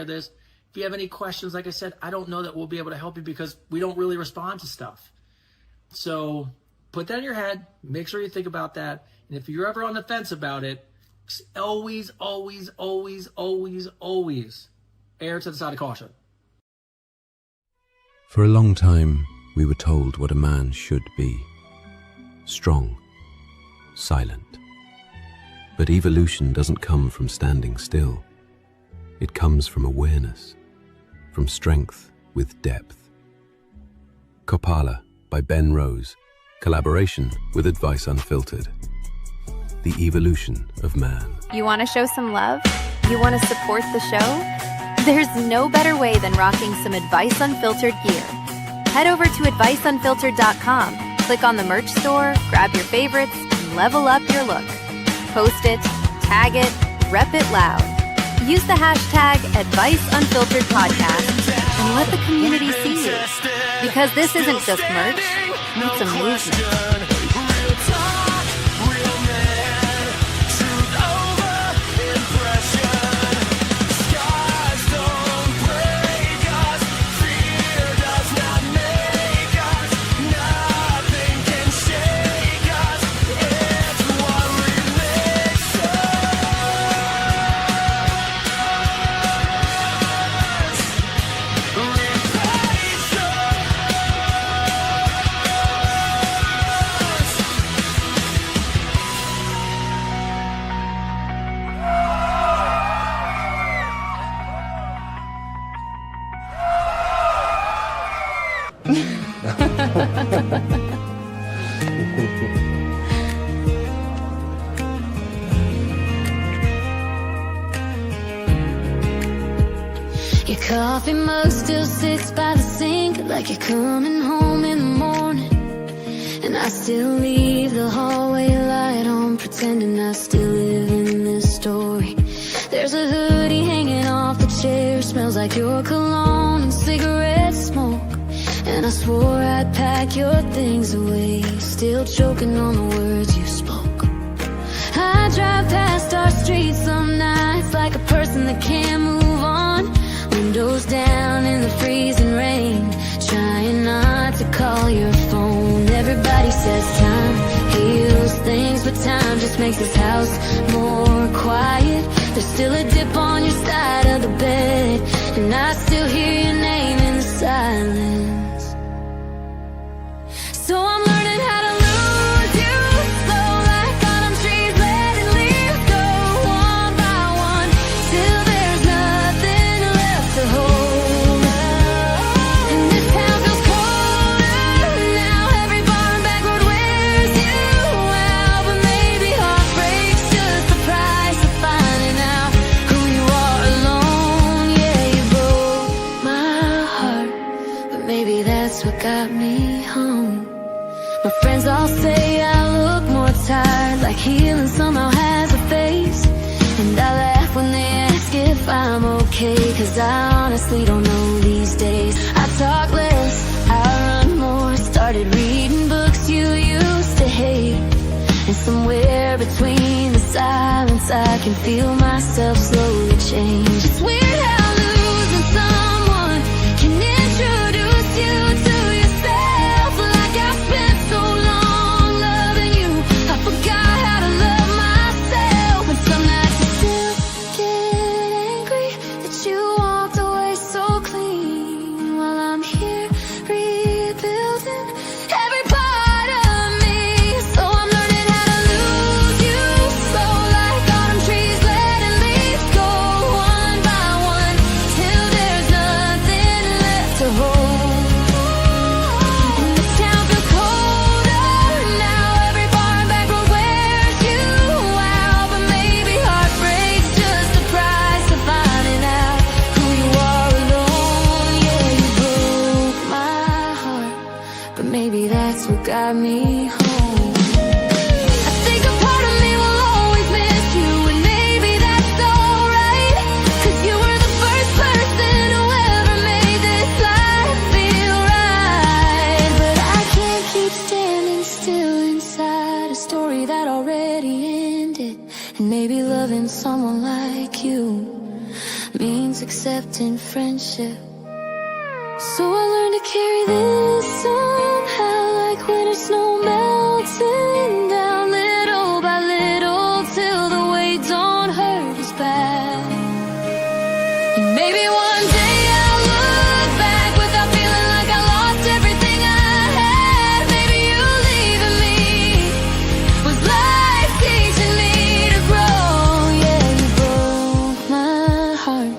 this. If you have any questions, like I said, I don't know that we'll be able to help you because we don't really respond to stuff. So put that in your head. Make sure you think about that. And if you're ever on the fence about it, always, always, always, always, always err to the side of caution. For a long time, we were told what a man should be. Strong, silent. But evolution doesn't come from standing still. It comes from awareness, from strength with depth. Kopala by Ben Rose, collaboration with Advice Unfiltered. The evolution of man. You want to show some love? You want to support the show? There's no better way than rocking some Advice Unfiltered gear. Head over to adviceunfiltered.com, click on the merch store, grab your favorites, and level up your look. Post it, tag it, rep it loud. Use the hashtag AdviceUnfilteredPodcast and let the community see you. Because this isn't just merch, it's a movement. Your coffee mug still sits by the sink like you're coming home in the morning. And I still leave the hallway light on, pretending I still live in this story. There's a hoodie hanging off the chair, smells like your cologne and cigarette smoke. And I swore I'd pack your things away, still choking on the words you spoke. I drive past our street some nights like a person that can't move on. Windows down in the freezing rain, trying not to call your phone. Everybody says time heals things, but time just makes this house more quiet. There's still a dip on your side of the bed, and I still hear your name in the silence. So I'm learning how to lose you, slow like autumn trees, letting leaves go one by one, till there's nothing left to hold. And this town feels colder now, every bar and back road wears you out. But maybe heartbreak's just the price of finding out who you are alone. Yeah, you broke my heart, but maybe that's what got me home. My friends all say I look more tired, like healing somehow has a face. And I laugh when they ask if I'm okay, cause I honestly don't know these days. I talk less, I run more, started reading books you used to hate. And somewhere between the silence I can feel myself slowly change. It's weird how losing someone can introduce you to yourself. Like I spent so long loving you, I forgot how to love myself. And some nights I still get angry that you walked away so clean, while I'm here rebuilding every part of me. So I'm learning how to lose you, slow like autumn trees, letting leaves go one by one, distant friendship. So I learned to carry this somehow, like winter snow melting down little by little till the weight don't hurt as bad. And maybe one day I'll look back without feeling like I lost everything I had. Maybe you leaving me was life teaching me to grow. Yeah, you broke my heart,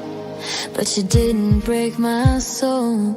but you didn't break my soul.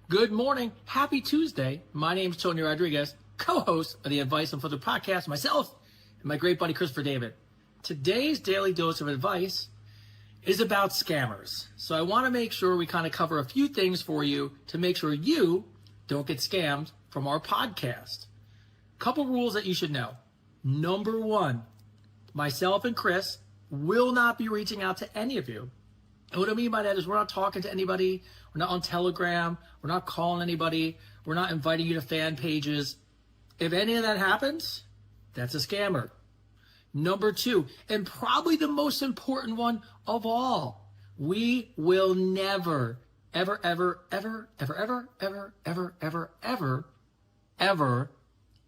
Good morning. Happy Tuesday. My name is Tony Rodriguez, co-host of the Advice Unfiltered podcast, myself and my great buddy Christopher David. Today's daily dose of advice is about scammers. So I want to make sure we kind of cover a few things for you to make sure you don't get scammed from our podcast. Couple rules that you should know. Number one, myself and Chris will not be reaching out to any of you. And what I mean by that is we're not talking to anybody. We're not on Telegram. We're not calling anybody. We're not inviting you to fan pages. If any of that happens, that's a scammer. Number two, and probably the most important one of all, we will never, ever, ever, ever, ever, ever, ever, ever, ever, ever, ever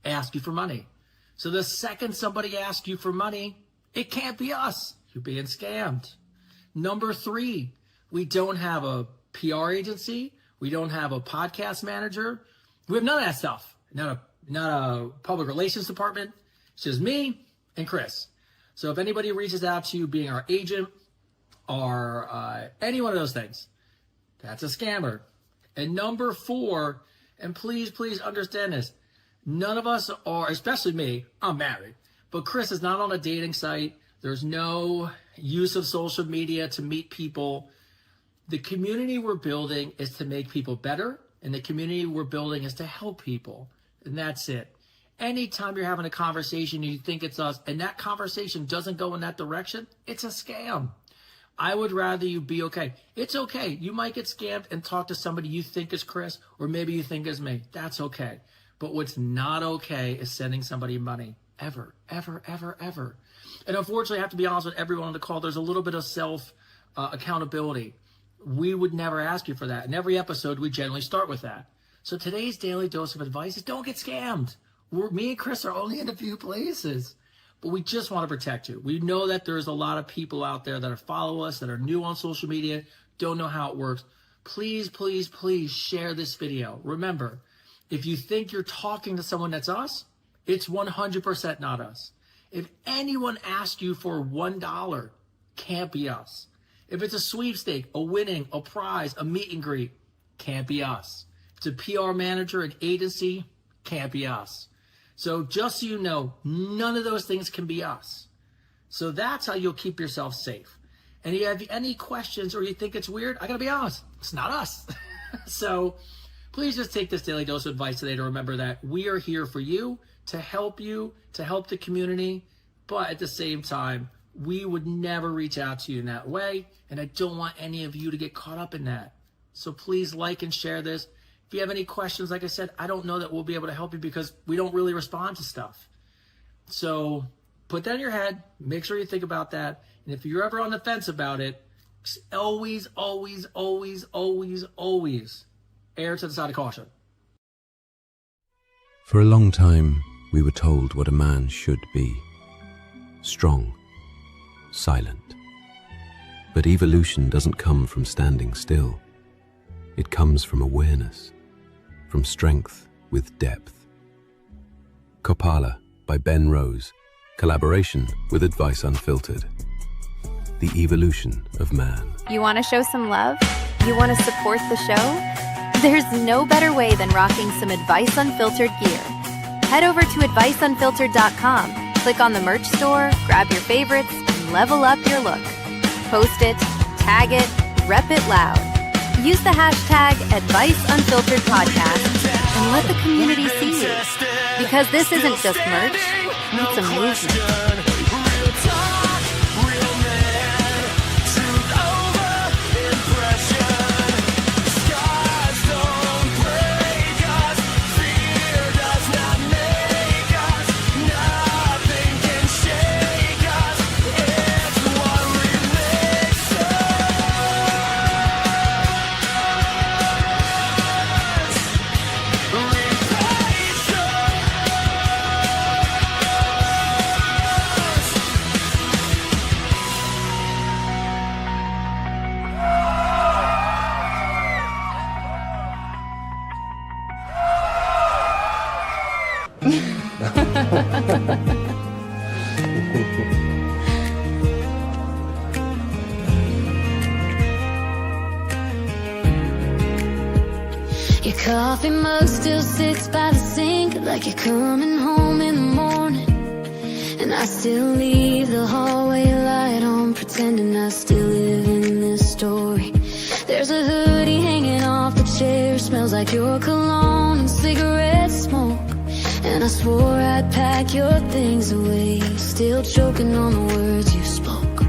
ask you for money. So the second somebody asks you for money, it can't be us. You're being scammed. Number three, we don't have a PR agency. We don't have a podcast manager. We have none of that stuff. Not a public relations department. It's just me and Chris. So if anybody reaches out to you being our agent or any one of those things, that's a scammer. And number four, and please understand this, none of us are, especially me, I'm married, but Chris is not on a dating site. There's no use of social media to meet people. The community we're building is to make people better, and the community we're building is to help people, and that's it. Anytime you're having a conversation and you think it's us, and that conversation doesn't go in that direction, it's a scam. I would rather you be okay. It's okay. You might get scammed and talk to somebody you think is Chris, or maybe you think is me. That's okay. But what's not okay is sending somebody money. Ever, ever, ever, ever. And unfortunately, I have to be honest with everyone on the call, there's a little bit of accountability. We would never ask you for that. In every episode, we generally start with that. So today's daily dose of advice is don't get scammed. Me and Chris are only in a few places, but we just want to protect you. We know that there's a lot of people out there that follow us, that are new on social media, don't know how it works. Please share this video. Remember, if you think you're talking to someone that's us, it's 100% not us. If anyone asks you for $1, can't be us. If it's a sweepstake, a winning, a prize, a meet and greet, can't be us. If it's a PR manager, an agency, can't be us. So just so you know, none of those things can be us. So that's how you'll keep yourself safe. And if you have any questions or you think it's weird, I gotta be honest, it's not us. So please just take this daily dose of advice today to remember that we are here for you, to help the community, but at the same time, we would never reach out to you in that way, and I don't want any of you to get caught up in that. So please like and share this. If you have any questions, like I said, I don't know that we'll be able to help you because we don't really respond to stuff. So put that in your head, make sure you think about that, and if you're ever on the fence about it, always err to the side of caution. For a long time, we were told what a man should be. Strong, silent. But evolution doesn't come from standing still. It comes from awareness, from strength with depth. Kopala by Ben Rose, collaboration with Advice Unfiltered. The evolution of man. You want to show some love? You want to support the show? There's no better way than rocking some Advice Unfiltered gear. Head over to adviceunfiltered.com, click on the merch store, grab your favorites, and level up your look. Post it, tag it, rep it loud. Use the hashtag AdviceUnfilteredPodcast and let the community see you. Because this isn't just merch, it's a movement. Your coffee mug still sits by the sink like you're coming home in the morning. And I still leave the hallway light on, pretending I still live in this story. There's a hoodie hanging off the chair, smells like your cologne and cigarette smoke. And I swore I'd pack your things away, still choking on the words you spoke.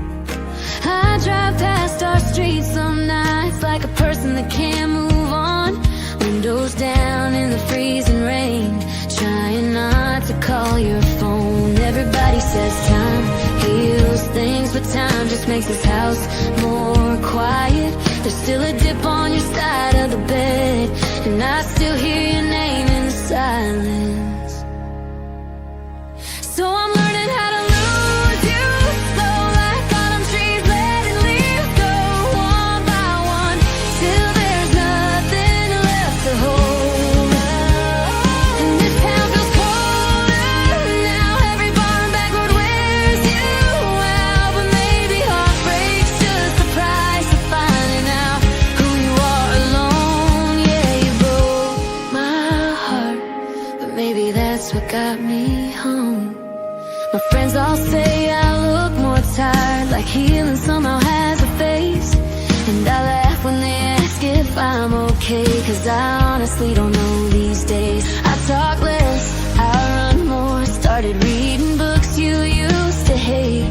I drive past our street some nights like a person that can't move on. Windows down in the freezing rain, trying not to call your phone. Everybody says time heals things, but time just makes this house more quiet. There's still a dip on your side of the bed, and I still hear your name in the silence. So I'm learning how to lose you, slow like autumn trees, letting leaves go one by one, till there's nothing left to hold. And this town feels colder now, every bar and back road wears you out. But maybe heartbreak's just the price of finding out who you are alone. Yeah, you broke my heart, but maybe that's what got me home. My friends all say I look more tired, like healing somehow has a face. And I laugh when they ask if I'm okay, cause I honestly don't know these days. I talk less, I run more, started reading books you used to hate.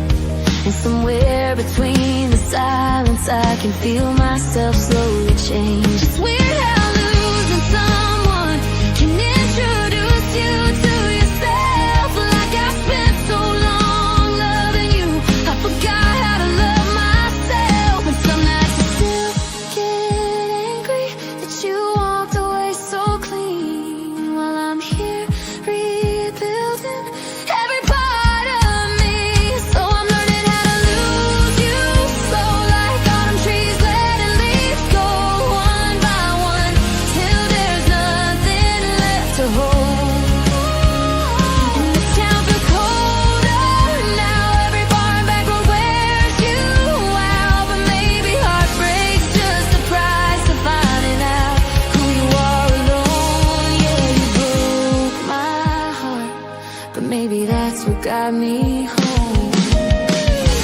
And somewhere between the silence I can feel myself slowly change. It's weird how losing someone can introduce you to yourself. Like I spent so long loving you, I forgot how to love myself. And some nights I still get angry that you walked away so clean, while I'm here rebuilding every part of me. So I'm learning how to lose you, slow like autumn trees, letting leaves go one by one, till there's nothing left to hold. And this town feels colder now, every bar and back road wears you out. But maybe heartbreak's just the price of finding out who you are alone. Yeah, you broke my heart, but maybe that's what got me home.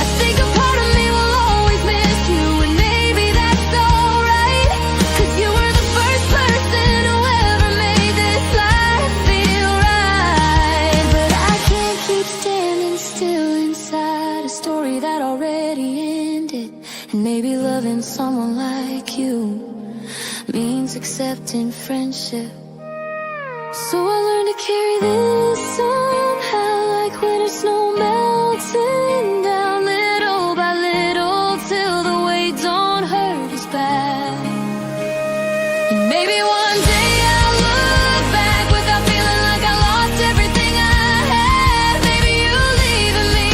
I think a part of me will always miss you, and maybe that's alright, cause you were the first person who ever made this life feel right. But I can't keep standing still inside a story that already ended. And maybe loving someone like you means accepting friendship. So I learned to carry this somehow, like winter snow melting down little by little, till the weight don't hurt as bad. And maybe one day I'll look back without feeling like I lost everything I had. Maybe you leaving me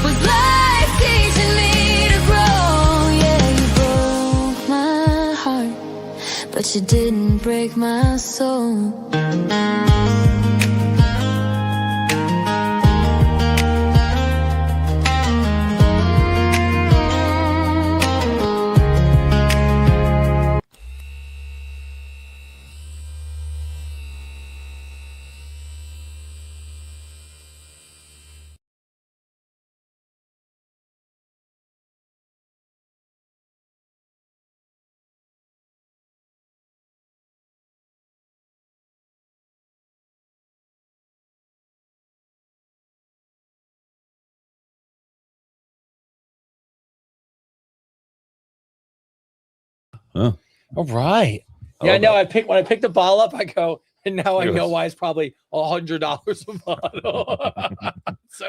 was life teaching me to grow. Yeah, you broke my heart, but you didn't break my soul. Huh. All right. I Yeah, love no, that. when I pick the bottle up, I go, and now I Look at know this. why it's probably $100 a bottle. So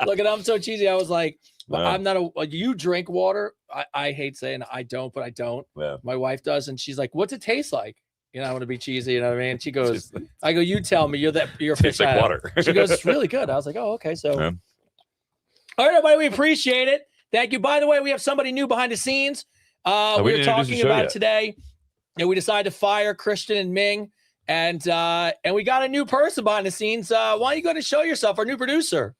look, and I'm so cheesy. I was like, well, Yeah. I'm not you drink water. I hate saying I don't, but I don't. Yeah. My wife does, and she's like, "What's it taste like?" You know, I want to be cheesy. You know what I mean? She goes, "I go, you tell me. You're a fish Tastes like out." water. She goes, "It's really good." I was like, "Oh, okay." So, Yeah. all right, everybody, we appreciate it. Thank you. By the way, we have somebody new behind the scenes. we We were didn't introduce the talking show about yet. it today, and we decided to fire Christian and Ming, and we got a new person behind the scenes. Why don't you go ahead and show yourself, our new producer?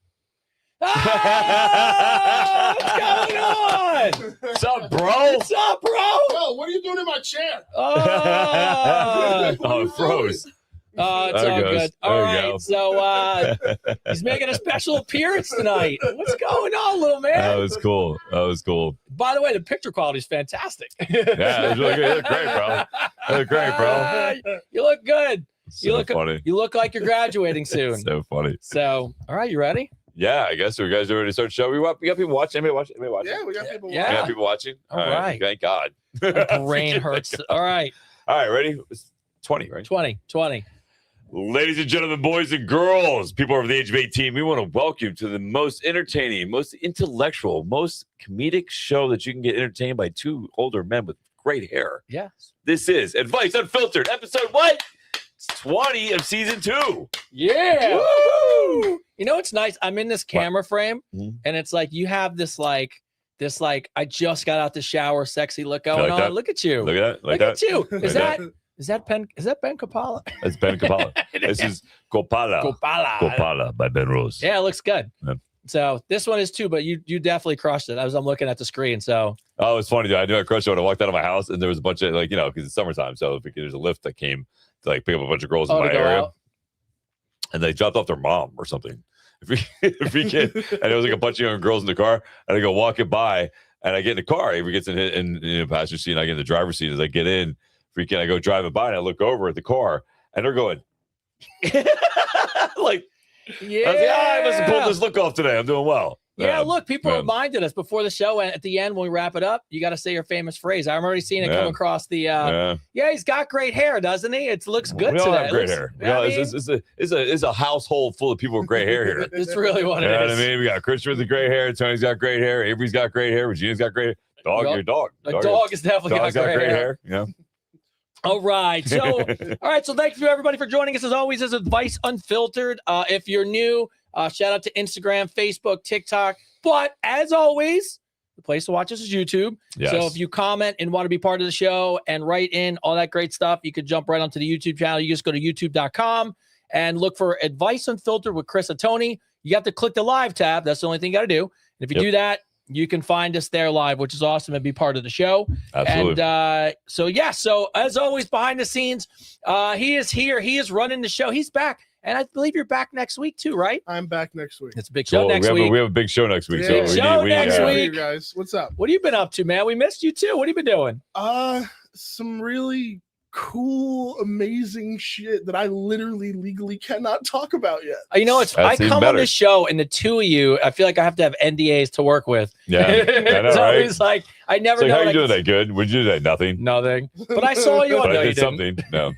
Oh, what's going on? What's up, bro? What's up, bro? Yo, what are you doing in my chair? Oh, Oh, it froze. it's There all it goes. good. All There you right, go. so he's making a special appearance tonight. What's going on, little man? That was cool. That was cool. By the way, the picture quality is fantastic. Yeah, it was really good. You look great, bro. You look great, bro. You look good. So You look funny. You look like you're graduating soon. So funny. So, all right, you ready? Yeah, I guess so. You guys are ready to start the show. We got people watching. Anybody watching? Anybody watching? Yeah, we got people. Yeah. We got people watching. All right. Thank God. My brain hurts. All right, All right, ready? It's 20, right? 20. Ladies and gentlemen, boys and girls, people over the age of 18, we want to welcome you to the most entertaining, most intellectual, most comedic show that you can get entertained by two older men with great hair. Yes. This is Advice Unfiltered, episode what? It's 20 of season 2. Yeah. Woo! You know what's nice? I'm in this camera frame, Mhm. and it's like you have this like I just got out the shower, sexy look going like on. that? Look at you. Look at that. Like Look at that. you. Like Is that Ben Kapala? That's Ben Kapala. This is Copala. Kopala. Copala by Ben Rose. Yeah, it looks good. Yep. So this one is too, but you definitely crushed it. I'm looking at the screen. So Oh, it's funny, dude. I knew I crushed it when I walked out of my house, and there was a bunch of, like, you know, because it's summertime. So there's a lift that came to, like, pick up a bunch of girls in to my go area. out. And they dropped off their mom or something. Freaking, and it was like a bunch of young girls in the car. And I go walking by, and I get in the car. Avery gets in the passenger seat, and I get in the driver's seat. As I get in, freaking, I go driving by, and I look over at the car, and they're going, like, Yeah. I was like, I must have pulled this look off today. I'm doing well. Yeah, look, people yeah. reminded us before the show, and at the end when we wrap it up, you got to say your famous phrase. I'm already seeing it Yeah. come across the. Yeah. Yeah, he's got great hair, doesn't he? It looks good We all today. have great It looks- hair. I Yeah, mean, it's a household full of people with great hair here. it's really what You it know is. what I mean? We got Christian with the great hair. Tony's got great hair. Avery's got great hair. Regina's got great hair. Dog, Yep. your dog. A dog has definitely Dog's got great hair. Yeah. All right. So, all right. So, thank you everybody for joining us as always. As Advice Unfiltered. If you're new, shout out to Instagram, Facebook, TikTok. But as always, the place to watch us is YouTube. Yes. So if you comment and want to be part of the show and write in all that great stuff, you could jump right onto the YouTube channel. You just go to youtube.com and look for Advice Unfiltered with Chris and Tony. You have to click the live tab. That's the only thing you got to do. And if you Yep. do that, you can find us there live, which is awesome, and be part of the show. Absolutely. And so as always, behind the scenes, he is here. He is running the show. He's back. And I believe you're back next week too, right? I'm back next week. It's a big show Cool. next week. We have a big show next week. Yeah. So Big we show need, next Hey, week. you guys, what's up? What have you been up to, man? We missed you too. What have you been doing? Some really cool, amazing shit that I literally legally cannot talk about yet. You know, I That's even come on better. this show, and the two of you, I feel like I have to have NDAs to work with. Yeah. I know, It's right? always like I never It's like, know. how you like, doing that? Good. Would you do that? Nothing. Nothing. But I saw you. But No, I you did didn't. something. No.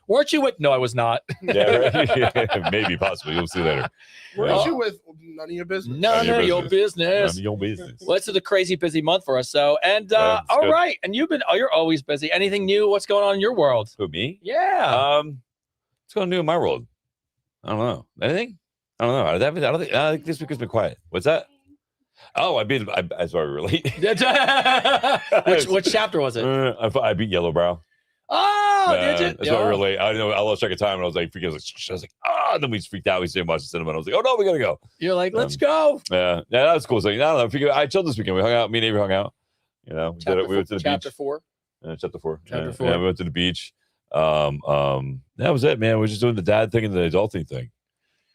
Weren't you with? No, I was not. Yeah, right? Maybe, possibly. You'll see later. Weren't Oh. you with none of your business? None of your None business. of your business. Well, it's a crazy busy month for us. So, and Yeah, it's all good. right, and you're always busy. Anything new? What's going on in your world? Who, me? Yeah. What's going on in my world? I don't know. Anything? I don't know. I think this week has been quiet. What's that? Oh, that's why we relate. which chapter was it? I beat Yellowbrow. Oh, did you? That's why we relate. I know. I lost track of time, and I was like, freaking, I was like, and then we freaked out. We stayed and watched the cinema. And I was like, oh no, we gotta go. You're like, let's go. Yeah, that was cool. So I don't know. I chilled this weekend. We hung out. Me and Avery hung out. You know, we went to the Chapter beach. 4. Chapter 4. Chapter Yeah. 4. Yeah, we went to the beach. That was it, man. We're just doing the dad thing and the adulting thing.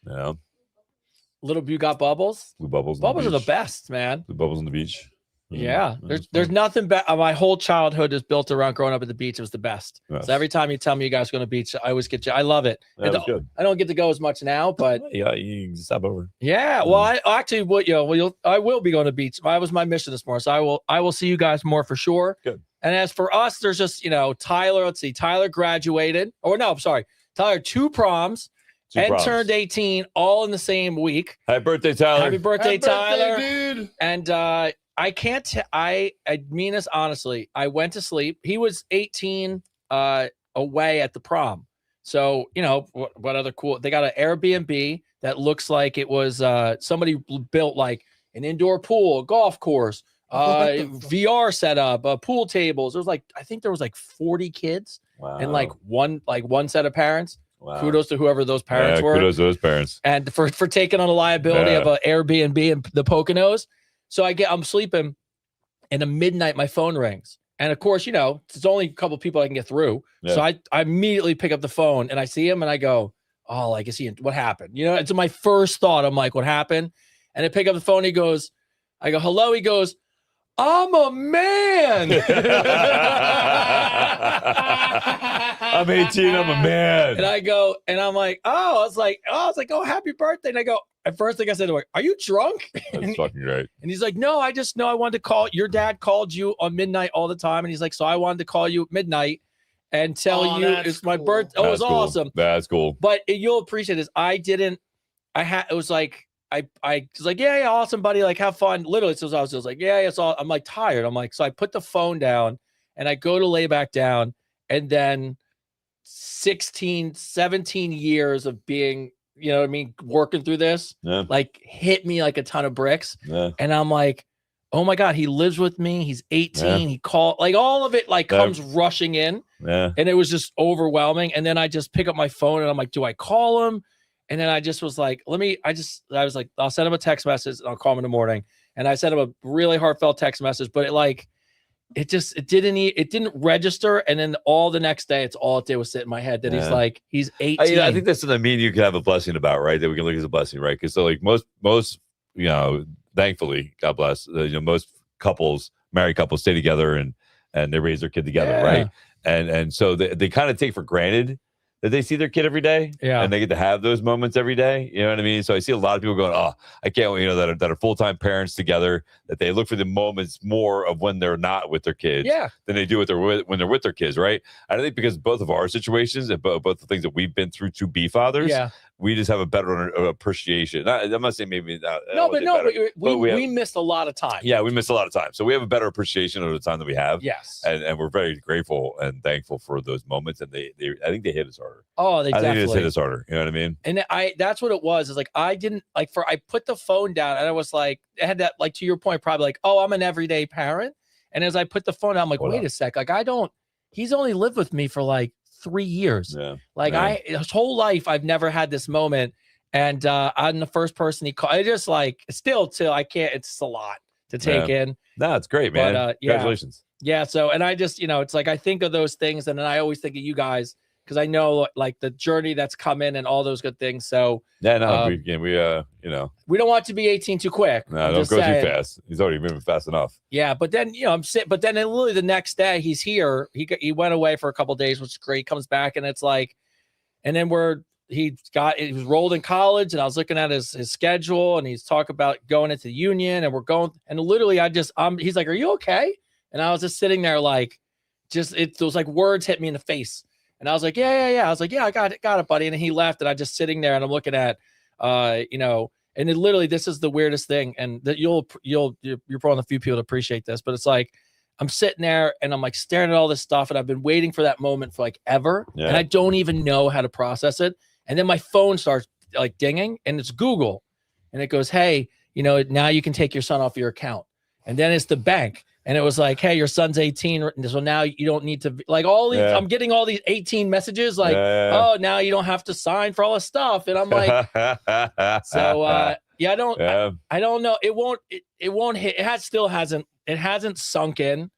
You know, Little Boo got bubbles. blue bubbles. on Bubbles are the beach. best, man. Blue bubbles on the beach. Yeah, there's nothing better. My whole childhood is built around growing up at the beach. It was the best. Yes. So every time you tell me you guys are going to beach, I always get you. I love it. That was good. I don't get to go as much now, but Yeah, you can stop over. yeah. Well, I actually would. I will be going to beach. That was my mission this morning. So I will see you guys more for sure. Good. And as for us, there's just Tyler. Let's see. Tyler graduated. Or no, I'm sorry. Tyler 2 proms. And turned 18 all in the same week. Happy birthday, Tyler. Happy birthday, Tyler. dude. And I can't I mean this honestly. I went to sleep. He was 18 away at the prom. So, what other cool? They got an Airbnb that looks like it was somebody built like an indoor pool, a golf course, VR setup, pool tables. I think there was like 40 kids Wow. and like one set of parents. Wow. Kudos to whoever those parents were. Kudos to those parents. And for taking on the liability of an Airbnb in the Poconos. So I'm sleeping, and at midnight my phone rings. And of course, it's only a couple of people I can get through. Yeah. So I immediately pick up the phone and I see him and I go, oh, like, is he, what happened? It's my first thought. I'm like, what happened? And I pick up the phone. I go, hello. He goes, I'm a man. I'm 18. I'm a man. And I go, and I'm like, oh, happy birthday. And I go, at first thing I said to him, are you drunk? That's fucking great. And he's like, no, I just know I wanted to call. Your dad called you on midnight all the time. And he's like, so I wanted to call you at midnight and tell you it's my birthday. Oh, it was That's cool. awesome. That's cool. But you'll appreciate this. It was like, I was like, yeah, awesome, buddy. Like, have fun. Literally, so I was just like, yeah, it's all. I'm like tired. I'm like, so I put the phone down and I go to lay back down. And then 16, 17 years of being, working through this, like hit me like a ton of bricks. Yeah. And I'm like, oh my God, he lives with me. He's 18. He called, like all of it like comes rushing in. Yeah. And it was just overwhelming. And then I just pick up my phone and I'm like, do I call him? And then I just was like, I was like, I'll send him a text message and I'll call him in the morning. And I sent him a really heartfelt text message, but it didn't register. And then all the next day, it's all it did was sit in my head that he's 18. I think that's something me and you can have a blessing about, right? That we can look as a blessing, right? Because so like most, thankfully, God bless, most married couples stay together and they raise their kid together, right? And so they kind of take for granted that they see their kid every day, and they get to have those moments every day. You know what I mean? So I see a lot of people going, "Oh, I can't," that are full-time parents together. That they look for the moments more of when they're not with their kids, than they do when they're with their kids, right? I think because both of our situations and both the things that we've been through to be fathers, we just have a better appreciation. I'm not saying maybe that. We missed a lot of time. Yeah, we missed a lot of time, so we have a better appreciation of the time that we have. Yes, and we're very grateful and thankful for those moments. And I think they hit us harder. Oh, they definitely just hit us harder. You know what I mean? And that's what it was. Is like I didn't I put the phone down and I was like, I had that, like, to your point, probably like, oh, I'm an everyday parent. And as I put the phone down, I'm like, wait a sec, like he's only lived with me for like 3 years. His whole life I've never had this moment. And I'm the first person he called. I just I can't. It's a lot to take in. No, it's great, man. But, congratulations. Yeah. So, and I just, it's like I think of those things, and then I always think of you guys because I know like the journey that's come in and all those good things. So we we don't want to be 18 too quick. No, don't go too fast. He's already moving fast enough. Yeah, but then but then literally the next day he's here. He went away for a couple of days, which is great. Comes back and it's like, and then he was rolled in college, and I was looking at his schedule, and he's talking about going into the union, and we're going, and literally he's like, "Are you okay?" And I was just sitting there like, those like words hit me in the face. And I was like, yeah. I was like, yeah, I got it, buddy. And then he left, and I'm just sitting there, and I'm looking at, and it literally, this is the weirdest thing, and that you're probably a few people to appreciate this, but it's like, I'm sitting there, and I'm like staring at all this stuff, and I've been waiting for that moment for like ever, and I don't even know how to process it. And then my phone starts like dinging, and it's Google, and it goes, hey, now you can take your son off your account, and then it's the bank. And it was like, hey, your son's 18. So now you don't need to, like, all these, I'm getting all these 18 messages like, oh, now you don't have to sign for all this stuff. And I'm like, I don't know. It won't hit. It hasn't sunk in,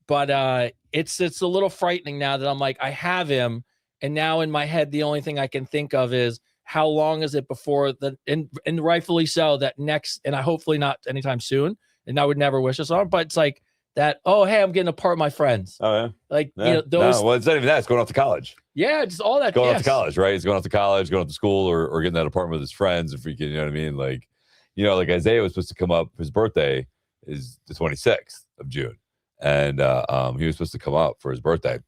but it's a little frightening now that I'm like, I have him. And now in my head, the only thing I can think of is how long is it before and rightfully so, that next, and I hopefully not anytime soon, and I would never wish this on him, but it's like that, oh, hey, I'm getting apart with my friends. Oh yeah. Like, Yeah. you know, those, No, well, it's not even that. It's going off to college. yeah, just all that. Going off yes. to college, right? He's going off to college, going off to school, or getting that apartment with his friends, and freaking, you know what I mean? Like, you know, like Isaiah was supposed to come up. His birthday is the 26th of June, and he was supposed to come up for his birthday,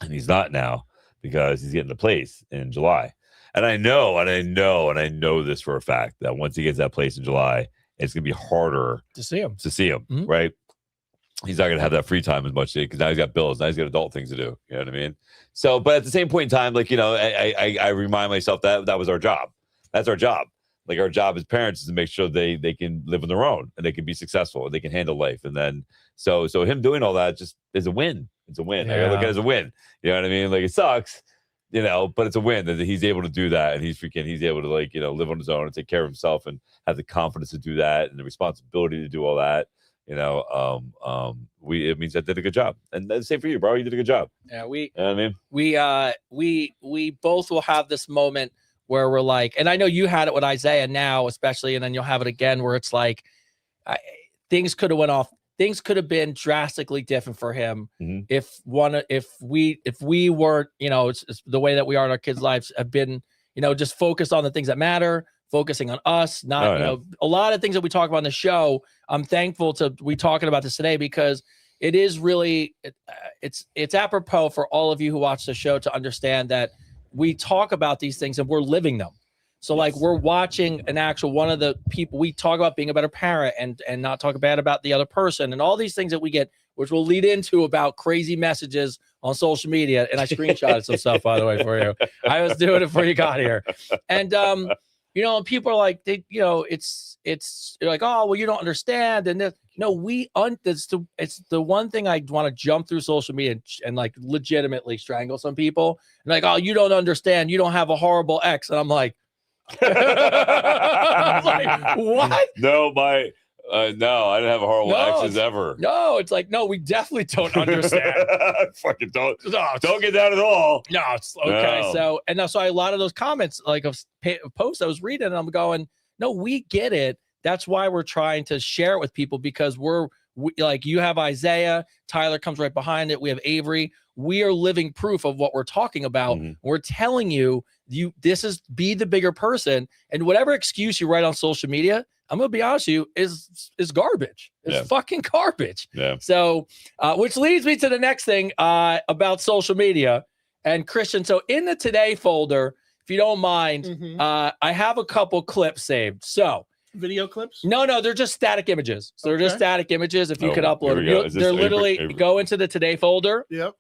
and he's not now because he's getting a place in July. And I know this for a fact that once he gets that place in July, it's gonna be harder To see him. to see him, Mhm. right? He's not gonna have that free time as much because now he's got bills. Now he's got adult things to do. You know what I mean? So, but at the same point in time, like, you know, I remind myself that that was our job. That's our job. Like, our job as parents is to make sure they can live on their own and they can be successful and they can handle life. And then so him doing all that just is a win. It's a win. I gotta look at it as a win. You know what I mean? Like, it sucks, you know, but it's a win that he's able to do that, and he's able to, like, you know, live on his own and take care of himself and have the confidence to do that and the responsibility to do all that. You know, it means I did a good job, and the same for you, bro. You did a good job. Yeah, we You know what I mean? we both will have this moment where we're like, and I know you had it with Isaiah now, especially, and then you'll have it again where it's like, things could have went off. Things could have been drastically different for him Mhm. if we weren't, you know, it's the way that we are in our kids' lives have been, you know, just focused on the things that matter, focusing on us, not, Oh, you yeah. know, a lot of things that we talk about on the show. I'm thankful to we talking about this today because it is really, it's apropos for all of you who watch the show to understand that we talk about these things and we're living them. So like, we're watching an actual one of the people we talk about being a better parent and not talk bad about the other person and all these things that we get, which will lead into about crazy messages on social media. And I screenshotted some stuff, by the way, for you. I was doing it before you got here. And you know, people are like, you know, it's you're like, oh, well, you don't understand. And no, it's the one thing I want to jump through social media and like legitimately strangle some people. And like, oh, you don't understand. You don't have a horrible ex. And I'm like, I'm like, what? No, no, I didn't have a horrible No, exes ever. No, it's like, no, we definitely don't understand. Fucking don't No, get that at all. No, it's okay. No. So, and so a lot of those comments, like of posts I was reading, and I'm going, no, we get it. That's why we're trying to share it with people because we, like, you have Isaiah, Tyler comes right behind it. We have Avery. We are living proof of what we're talking about. Mhm. We're telling you, this is be the bigger person, and whatever excuse you write on social media, I'm gonna be honest with you, is garbage. It's Yeah. fucking garbage. Yeah. So, which leads me to the next thing about social media. And Christian, so in the Today folder, if you don't mind, Mhm. I have a couple clips saved. So, Video clips. no, they're just static images. So they're just Okay. static images. If you Oh, could here upload we them, go. Is this they're Avery- literally Avery? go into the Today folder, Yep.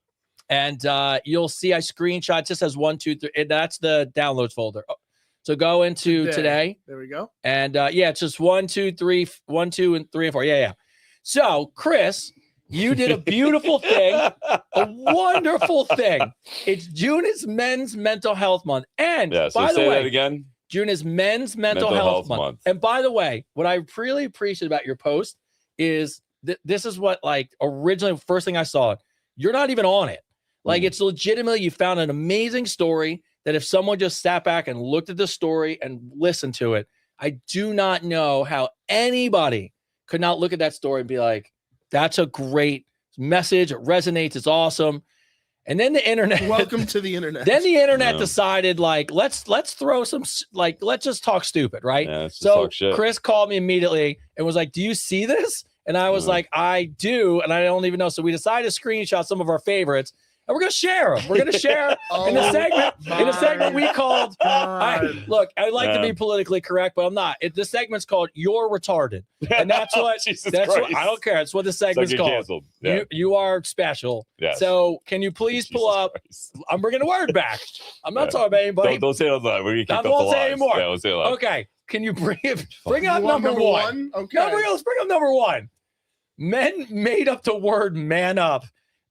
and you'll see I screenshot. It just says 1, 2, 3. That's the downloads folder. Oh, so go into today. There we go. And yeah, it's just 1, 2, 3, 1, 2, and 3 and 4. Yeah. So, Chris, you did a beautiful thing, a wonderful thing. June is Men's Mental Health Month. And Yeah. So by the say that way, again. June is Men's Mental, Mental Health, Health Month. Month. And by the way, what I really appreciate about your post is this is what, like, originally, first thing I saw, you're not even on it. Like, it's legitimately, you found an amazing story that if someone just sat back and looked at the story and listened to it, I do not know how anybody could not look at that story and be like, that's a great message. It resonates. It's awesome. And then the internet, Welcome to the internet. then the internet No. decided, like, let's throw some, like, let's just talk stupid, right? Yeah, it's just So talk shit. Chris called me immediately and was like, do you see this? And I was No. like, I do. And I don't even know. So we decided to screenshot some of our favorites and we're going to share them. We're going to share in the segment we called, look, I like to Yeah. be politically correct, but I'm not. The segment's called You're Retarded. And that's what, Jesus that's what, Christ. I don't care. That's what the It's like segment's you're called. canceled. Yeah. You are special. Yes. So can you please pull Jesus up, Christ. I'm bringing the word back. I'm not Yeah. talking about anybody. Don't say it online. We're gonna keep I up the won't say lies. anymore. Yeah, don't say it loud. Okay. Can you bring up You number, want number one? Okay. Let's bring up number one. Men made up the word man up,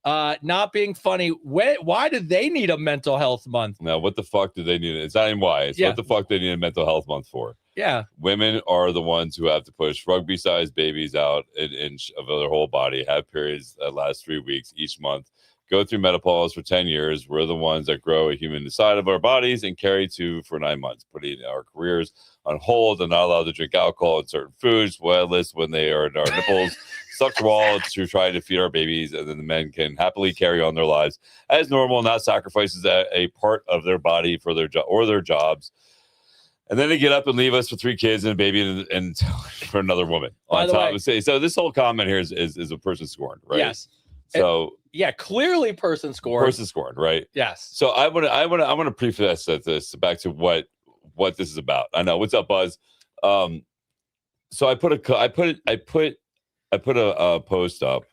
not being funny. Why do they need a mental health month? Now, what the fuck do they need? It's not even why. It's Yeah. what the fuck they need a mental health month for. Yeah. Women are the ones who have to push rugby-sized babies out an inch of their whole body, have periods that last 3 weeks each month, go through menopause for 10 years. We're the ones that grow a human inside of our bodies and carry to for 9 months, putting our careers on hold and not allowed to drink alcohol and certain foods, when they are in our nipples, sucked raw to try to feed our babies. And then the men can happily carry on their lives as normal, not sacrifices a part of their body for their job or their jobs. And then they get up and leave us with 3 kids and a baby and for another woman on top. So this whole comment here is a person scorned, right? Yes. So Yeah, clearly person scored. person scorned, right? Yes. So I want to preface this back to what this is about. I know. What's up, Buzz? So I put a post up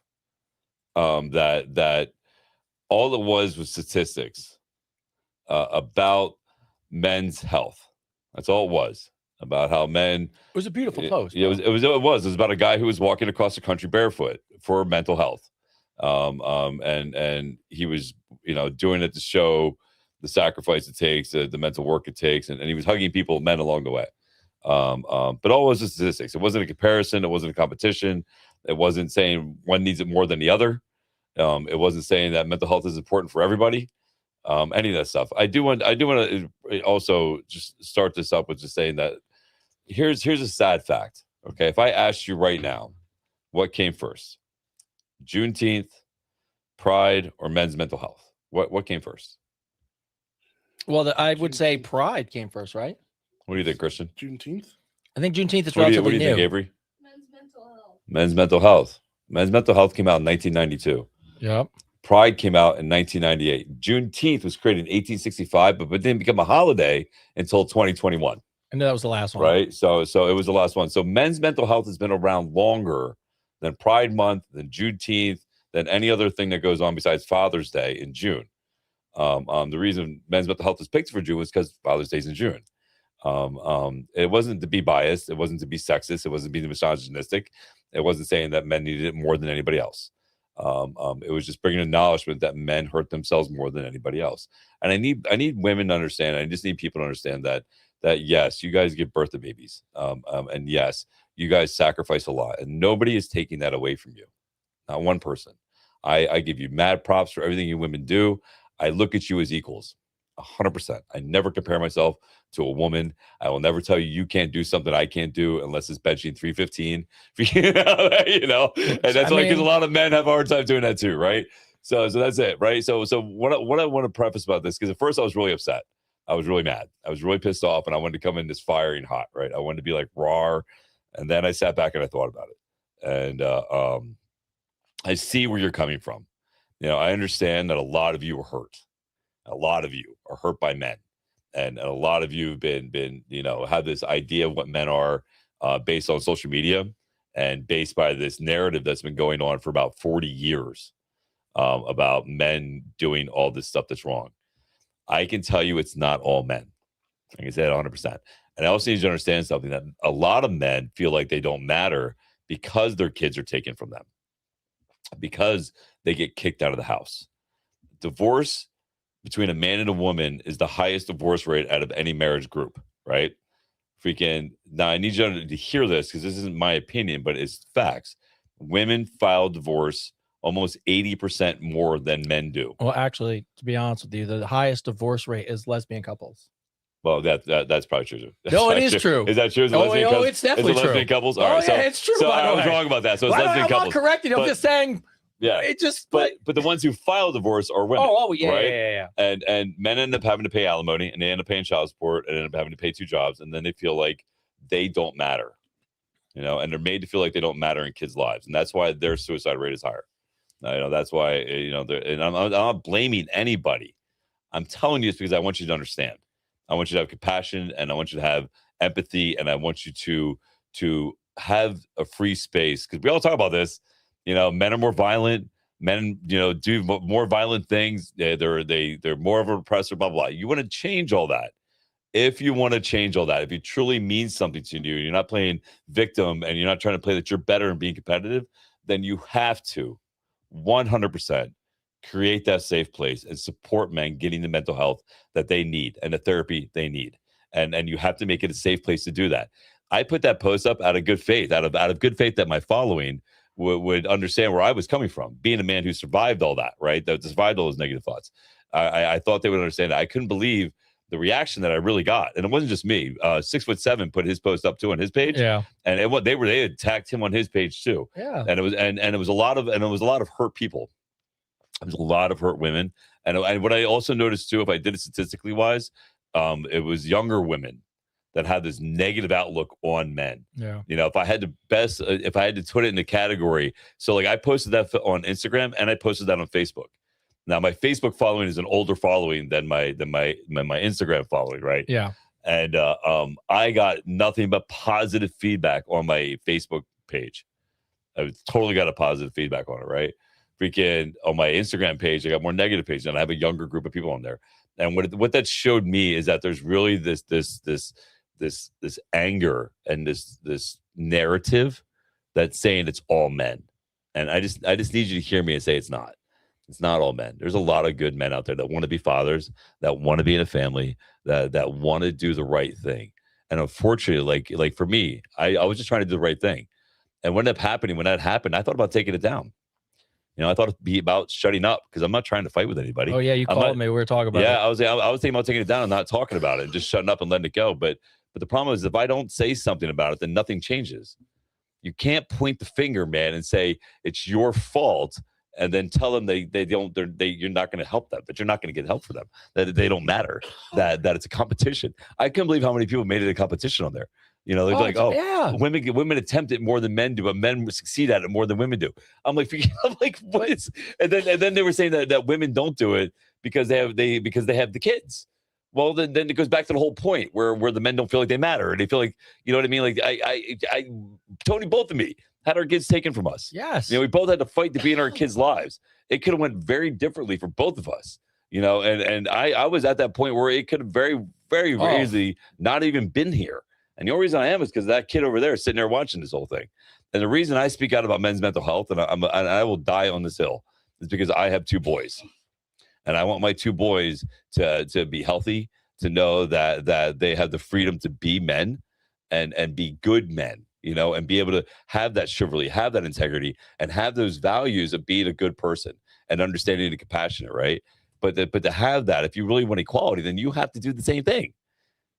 that all it was statistics about men's health. That's all it was, about how men. It was a beautiful post. It was about a guy who was walking across the country barefoot for mental health. And he was, doing it to show the sacrifice it takes, the mental work it takes, and he was hugging men along the way. But all it was just statistics. It wasn't a comparison. It wasn't a competition. It wasn't saying one needs it more than the other. It wasn't saying that mental health is important for everybody. Any of that stuff. I do want to also just start this up with just saying that here's a sad fact. Okay, if I asked you right now, what came first? Juneteenth, Pride, or men's mental health? What came first? Well, I would say Pride came first, right? What do you think, Christian? Juneteenth. I think Juneteenth is What do you relatively think, new. Avery? Men's mental health. Men's mental health came out in 1992. Yep. Pride came out in 1998. Juneteenth was created in 1865, but didn't become a holiday until 2021. I know that was the last one. Right. So it was the last one. So men's mental health has been around longer than Pride Month, than Juneteenth, than any other thing that goes on besides Father's Day in June. The reason men's mental health is picked for June was because Father's Day is in June. It wasn't to be biased. It wasn't to be sexist. It wasn't to be misogynistic. It wasn't saying that men needed it more than anybody else. It was just bringing acknowledgement that men hurt themselves more than anybody else. And I need women to understand. I just need people to understand that yes, you guys give birth to babies. And yes, you guys sacrifice a lot, and nobody is taking that away from you. Not one person. I give you mad props for everything you women do. I look at you as equals, 100%. I never compare myself to a woman. I will never tell you can't do something I can't do unless it's benching 315. And that's why, because a lot of men have a hard time doing that too, right? So that's it, right? So what I want to preface about this, because at first I was really upset. I was really mad. I was really pissed off, and I wanted to come in this firing hot, right? I wanted to be like raw, and then I sat back and I thought about it, and I see where you're coming from. I understand that a lot of you are hurt. A lot of you are hurt by men, and a lot of you have been have this idea of what men are based on social media and based by this narrative that's been going on for about 40 years about men doing all this stuff that's wrong. I can tell you it's not all men. I can say that 100%. And I also need you to understand something, that a lot of men feel like they don't matter because their kids are taken from them, because they get kicked out of the house. Divorce between a man and a woman is the highest divorce rate out of any marriage group, right? Now I need you to hear this, because this isn't my opinion, but it's facts. Women file divorce almost 80% more than men do. Well, actually, to be honest with you, the highest divorce rate is lesbian couples. Well, that's probably true. No, it is true. Is that true? It's definitely true. Lesbian couples? Oh, All right, yeah, it's true. So by I the was way. wrong about that. So it's Well, lesbian I'm couples. not correcting. I'm just saying. Yeah. It just. But the ones who file divorce are women. Oh, yeah, right? yeah. And men end up having to pay alimony, and they end up paying child support, and end up having to pay 2 jobs, and then they feel like they don't matter, and they're made to feel like they don't matter in kids' lives, and that's why their suicide rate is higher. That's why and I'm not blaming anybody. I'm telling you this because I want you to understand. I want you to have compassion, and I want you to have empathy, and I want you to have a free space, because we all talk about this. Men are more violent. Men, do more violent things. They're more of a repressor. Blah blah. You want to change all that. If you want to change all that, if it truly means something to you, you're not playing victim, and you're not trying to play that you're better and being competitive, then you have to 100% create that safe place and support men getting the mental health that they need and the therapy they need. And you have to make it a safe place to do that. I put that post up out of good faith, out of good faith that my following would understand where I was coming from, being a man who survived all that, right? That survived all those negative thoughts. I thought they would understand that. I couldn't believe the reaction that I really got, and it wasn't just me. 6'7" put his post up too on his page, Yeah. and they had tagged him on his page too, Yeah. and it was a lot of hurt people. There was a lot of hurt women, and what I also noticed too, if I did it statistically wise, it was younger women that had this negative outlook on men. Yeah. You know, if I had to put it in a category, so like I posted that on Instagram and I posted that on Facebook. Now my Facebook following is an older following than my Instagram following, right? Yeah. And I got nothing but positive feedback on my Facebook page. I totally got a positive feedback on it, right? Freaking on my Instagram page, I got more negative pages, and I have a younger group of people on there. And what that showed me is that there's really this anger and this narrative that's saying it's all men. And I just need you to hear me and say it's not. It's not all men. There's a lot of good men out there that want to be fathers, that want to be in a family, that want to do the right thing. And unfortunately, like for me, I was just trying to do the right thing. And what ended up happening when that happened, I thought about taking it down. You know, I thought it'd be about shutting up because I'm not trying to fight with anybody. Oh yeah, you called me. We were talking about it. I was thinking about taking it down and not talking about it and just shutting up and letting it go. But the problem is if I don't say something about it, then nothing changes. You can't point the finger, man, and say it's your fault and then tell them you're not going to help them, that you're not going to get help for them, that they don't matter, that it's a competition. I couldn't believe how many people made it a competition on there. You know, they'd be like, yeah. women attempt it more than men do, but men succeed at it more than women do. I'm like, what is? And then they were saying that women don't do it because they have the kids. Well, then it goes back to the whole point where the men don't feel like they matter. They feel like, you know what I mean? Like Tony, both of me had our kids taken from us. Yes. You know, we both had to fight to be in our kids' lives. It could have went very differently for both of us. You know, and I was at that point where it could have very, very, very easily not even been here. And the only reason I am is because that kid over there is sitting there watching this whole thing. And the reason I speak out about men's mental health, and I will die on this hill, is because I have 2 boys. And I want my 2 boys to be healthy, to know that they have the freedom to be men and be good men, you know, and be able to have that chivalry, have that integrity, and have those values of being a good person and understanding and compassionate, right? But to have that, if you really want equality, then you have to do the same thing.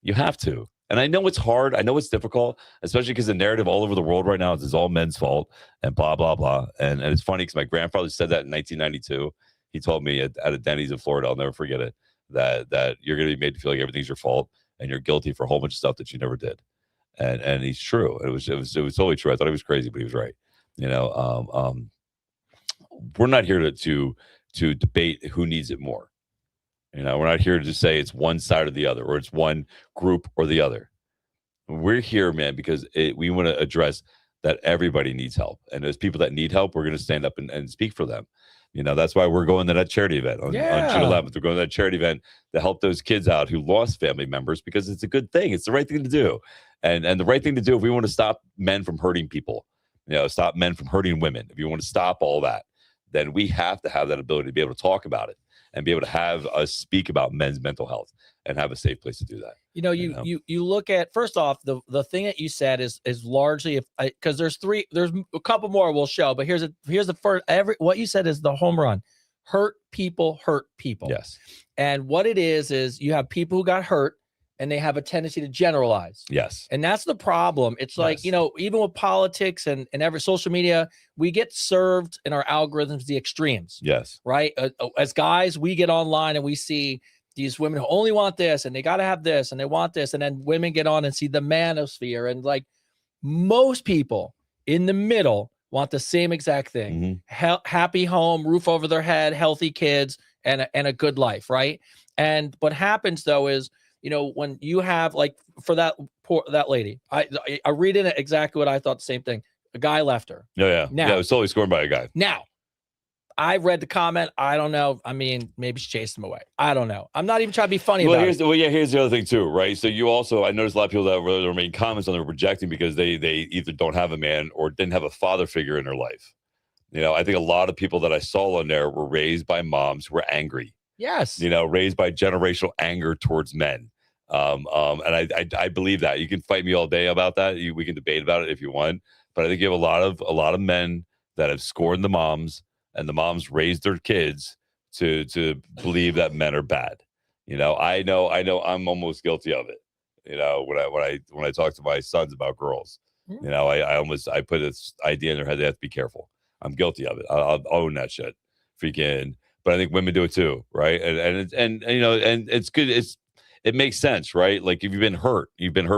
You have to. And I know it's hard. I know it's difficult, especially because the narrative all over the world right now is it's all men's fault and blah, blah, blah. And it's funny because my grandfather said that in 1992. He told me at a Denny's in Florida, I'll never forget it, that you're going to be made to feel like everything's your fault and you're guilty for a whole bunch of stuff that you never did. And he's true. It was totally true. I thought he was crazy, but he was right. You know, we're not here to debate who needs it more. You know, we're not here to just say it's one side or the other, or it's one group or the other. We're here, man, because we want to address that everybody needs help. And there's people that need help, we're going to stand up and speak for them. You know, that's why we're going to that charity event on June 11th. We're going to that charity event to help those kids out who lost family members, because it's a good thing. It's the right thing to do. And the right thing to do if we want to stop men from hurting people, you know, stop men from hurting women. If you want to stop all that, then we have to have that ability to be able to talk about it and be able to have us speak about men's mental health and have a safe place to do that. You know, you look at, first off, the thing that you said is largely, because there's a couple more we'll show, but here's the first, what you said is the home run. Hurt people. Yes. And what it is you have people who got hurt and they have a tendency to generalize. Yes. And that's the problem. It's like, you know, even with politics and every social media, we get served in our algorithms the extremes. Yes. Right. As guys, we get online and we see these women who only want this and they got to have this and they want this. And then women get on and see the manosphere. And like most people in the middle want the same exact thing. Mm-hmm. Happy home, roof over their head, healthy kids, and a good life. Right. And what happens though is, you know, when you have, like, for that lady, I read in it exactly what I thought, the same thing. A guy left her. Yeah. Now, it was totally scored by a guy. Now, I read the comment. I don't know. I mean, maybe she chased him away. I don't know. I'm not even trying to be funny about it. Here's the other thing too, right? So you also, I noticed a lot of people that were making comments on, they were rejecting because they either don't have a man or didn't have a father figure in their life. You know, I think a lot of people that I saw on there were raised by moms who were angry. Yes. You know, raised by generational anger towards men. And I believe that. You can fight me all day about that. We can debate about it if you want, but I think you have a lot of men that have scorned the moms, and the moms raised their kids to believe that men are bad. I know I'm almost guilty of it. When I talk to my sons about girls, I put this idea in their head they have to be careful. I'm guilty of it. I'll own that shit. Freaking, but I think women do it too, right? And it's good. It makes sense, right? Like if you've been hurt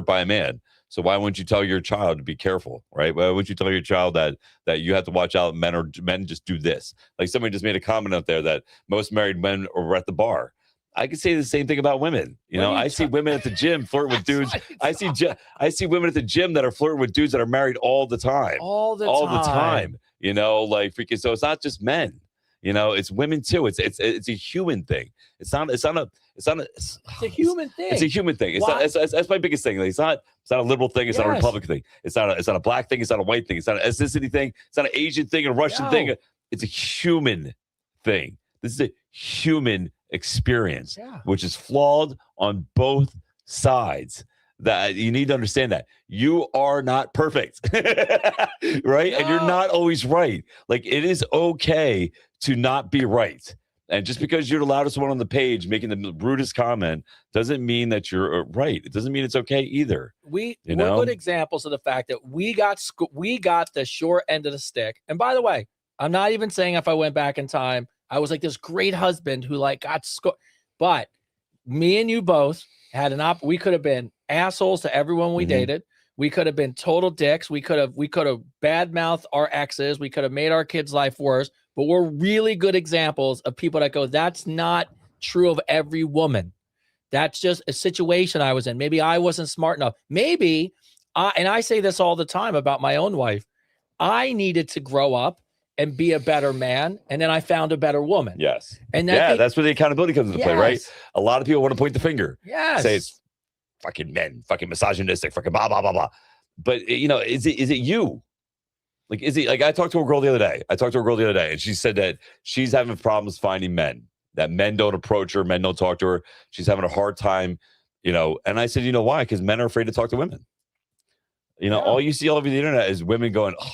by a man. So why wouldn't you tell your child to be careful, right? Why wouldn't you tell your child that you have to watch out? Men just do this. Like somebody just made a comment out there that most married men are at the bar. I could say the same thing about women. I see women at the gym flirt with dudes. I see women at the gym that are flirting with dudes that are married all the time. All the time. Like freaking. So it's not just men. It's women too. It's a human thing. It's a human thing. It's a human thing. That's my biggest thing. Like, it's not a liberal thing. It's not a Republican thing. It's not a black thing. It's not a white thing. It's not an ethnicity thing. It's not an Asian thing, a Russian thing. It's a human thing. This is a human experience, which is flawed on both sides. That you need to understand that you are not perfect, right? No. And you're not always right. Like it is okay to not be right. And just because you're the loudest one on the page making the rudest comment doesn't mean that you're right. It doesn't mean it's okay either. We're good examples of the fact that we got the short end of the stick. And by the way, I'm not even saying if I went back in time, I was like this great husband who like got but me and you both had we could have been assholes to everyone we dated. We could have been total dicks. We could have badmouthed our exes. We could have made our kids' life worse. But we're really good examples of people that go, that's not true of every woman. That's just a situation I was in. Maybe I wasn't smart enough. Maybe, and I say this all the time about my own wife, I needed to grow up and be a better man, and then I found a better woman. Yes. And that's where the accountability comes into play, right? A lot of people want to point the finger. Yes. Say it's fucking men, fucking misogynistic, fucking blah, blah, blah, blah. But, is it you? Like, is it like I talked to a girl the other day? And she said that she's having problems finding men, that men don't approach her, men don't talk to her. She's having a hard time, and I said, why? Because men are afraid to talk to women. All you see all over the internet is women going, oh,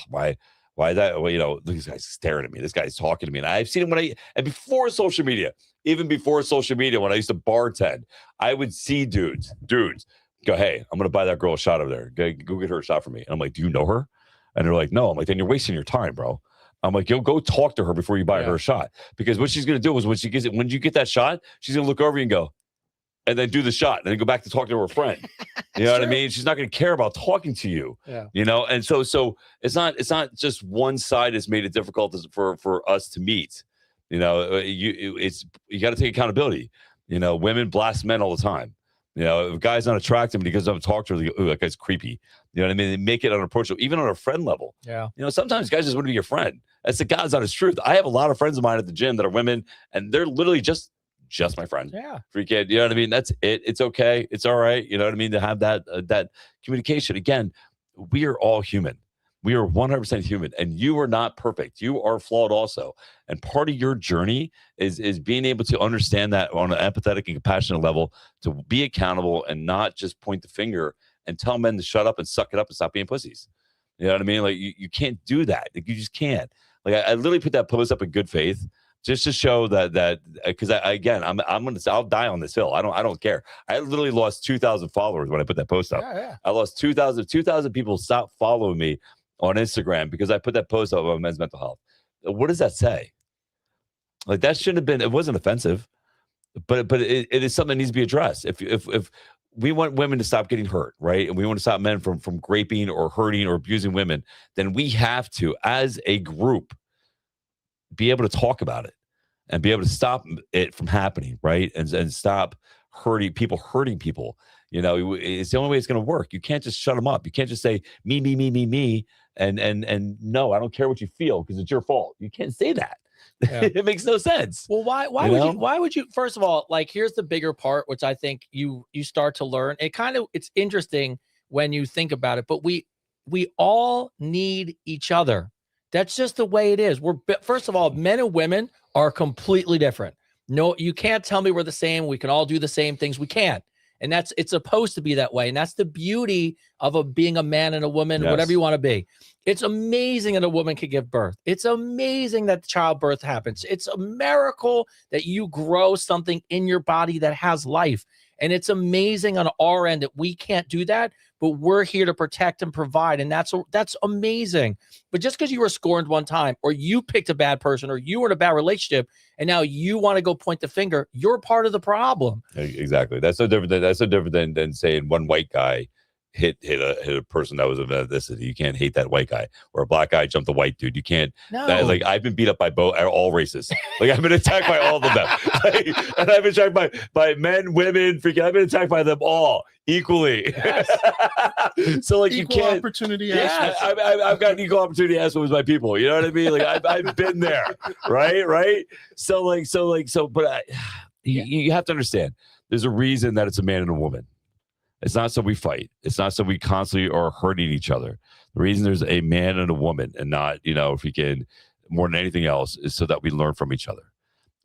why that? Well, this guy's staring at me. This guy's talking to me. And I've seen him and before social media, even before social media, when I used to bartend, I would see dudes go, hey, I'm going to buy that girl a shot over there. Go get her a shot for me. And I'm like, do you know her? And they're like, no. I'm like, then you're wasting your time, bro. I'm like, go talk to her before you buy her a shot. Because what she's going to do is when you get that shot, she's going to look over you and go, and then do the shot and then go back to talking to her friend. You know what I mean? She's not going to care about talking to you. Yeah. And so it's not just one side has made it difficult for us to meet. You got to take accountability. Women blast men all the time. If a guy's not attractive and he goes up and talks to her, they go, ooh, that guy's creepy. You know what I mean? They make it unapproachable, even on a friend level. Yeah. Sometimes guys just want to be your friend. That's the God's honest truth. I have a lot of friends of mine at the gym that are women, and they're literally just my friend. Yeah. Free kid. You know what I mean? That's it. It's okay. It's all right. You know what I mean? To have that communication. Again, we are all human. We are 100% human, and you are not perfect. You are flawed also. And part of your journey is being able to understand that on an empathetic and compassionate level, to be accountable and not just point the finger and tell men to shut up and suck it up and stop being pussies. You know what I mean? Like you can't do that. Like, you just can't. Like I literally put that post up in good faith, just to show that because I'll die on this hill. I don't care. I literally lost 2,000 followers when I put that post up. Yeah. I lost 2,000 people stopped following me on Instagram because I put that post up about men's mental health. What does that say? Like that shouldn't have been. It wasn't offensive, but it is something that needs to be addressed. If we want women to stop getting hurt, right, and we want to stop men from raping or hurting or abusing women, then we have to, as a group, be able to talk about it and be able to stop it from happening, right? And stop hurting people. It's the only way it's going to work. You can't just shut them up. You can't just say me, and no, I don't care what you feel because it's your fault. You can't say that. Yeah. It makes no sense. Well, why would you? First of all, like here's the bigger part, which I think you start to learn. It's interesting when you think about it, but we all need each other. That's just the way it is. First of all, men and women are completely different. No, you can't tell me we're the same. We can all do the same things. We can't. And it's supposed to be that way. And that's the beauty of being a man and a woman, Yes. whatever you want to be. It's amazing that a woman can give birth. It's amazing that childbirth happens. It's a miracle that you grow something in your body that has life. And it's amazing on our end that we can't do that, but we're here to protect and provide. And that's amazing. But just because you were scorned one time, or you picked a bad person, or you were in a bad relationship, and now you want to go point the finger, you're part of the problem. Exactly. That's so different. That's so different than saying one white guy hit a person that was of ethnicity. You can't hate that white guy, or a black guy jumped a white dude. You can't. No. Like, I've been beat up by all races. Like, I've been attacked by all of them. Like, and I've been attacked by men, women, freaking. I've been attacked by them all equally. Yes. So like, Equal you can't. opportunity. Yeah, assholes. I've got an equal opportunity ass with my people. You know what I mean? Like, I've been there, right. So, but you have to understand. There's a reason that it's a man and a woman. It's not so we fight. It's not so we constantly are hurting each other. The reason there's a man and a woman, and not, if we can, more than anything else, is so that we learn from each other.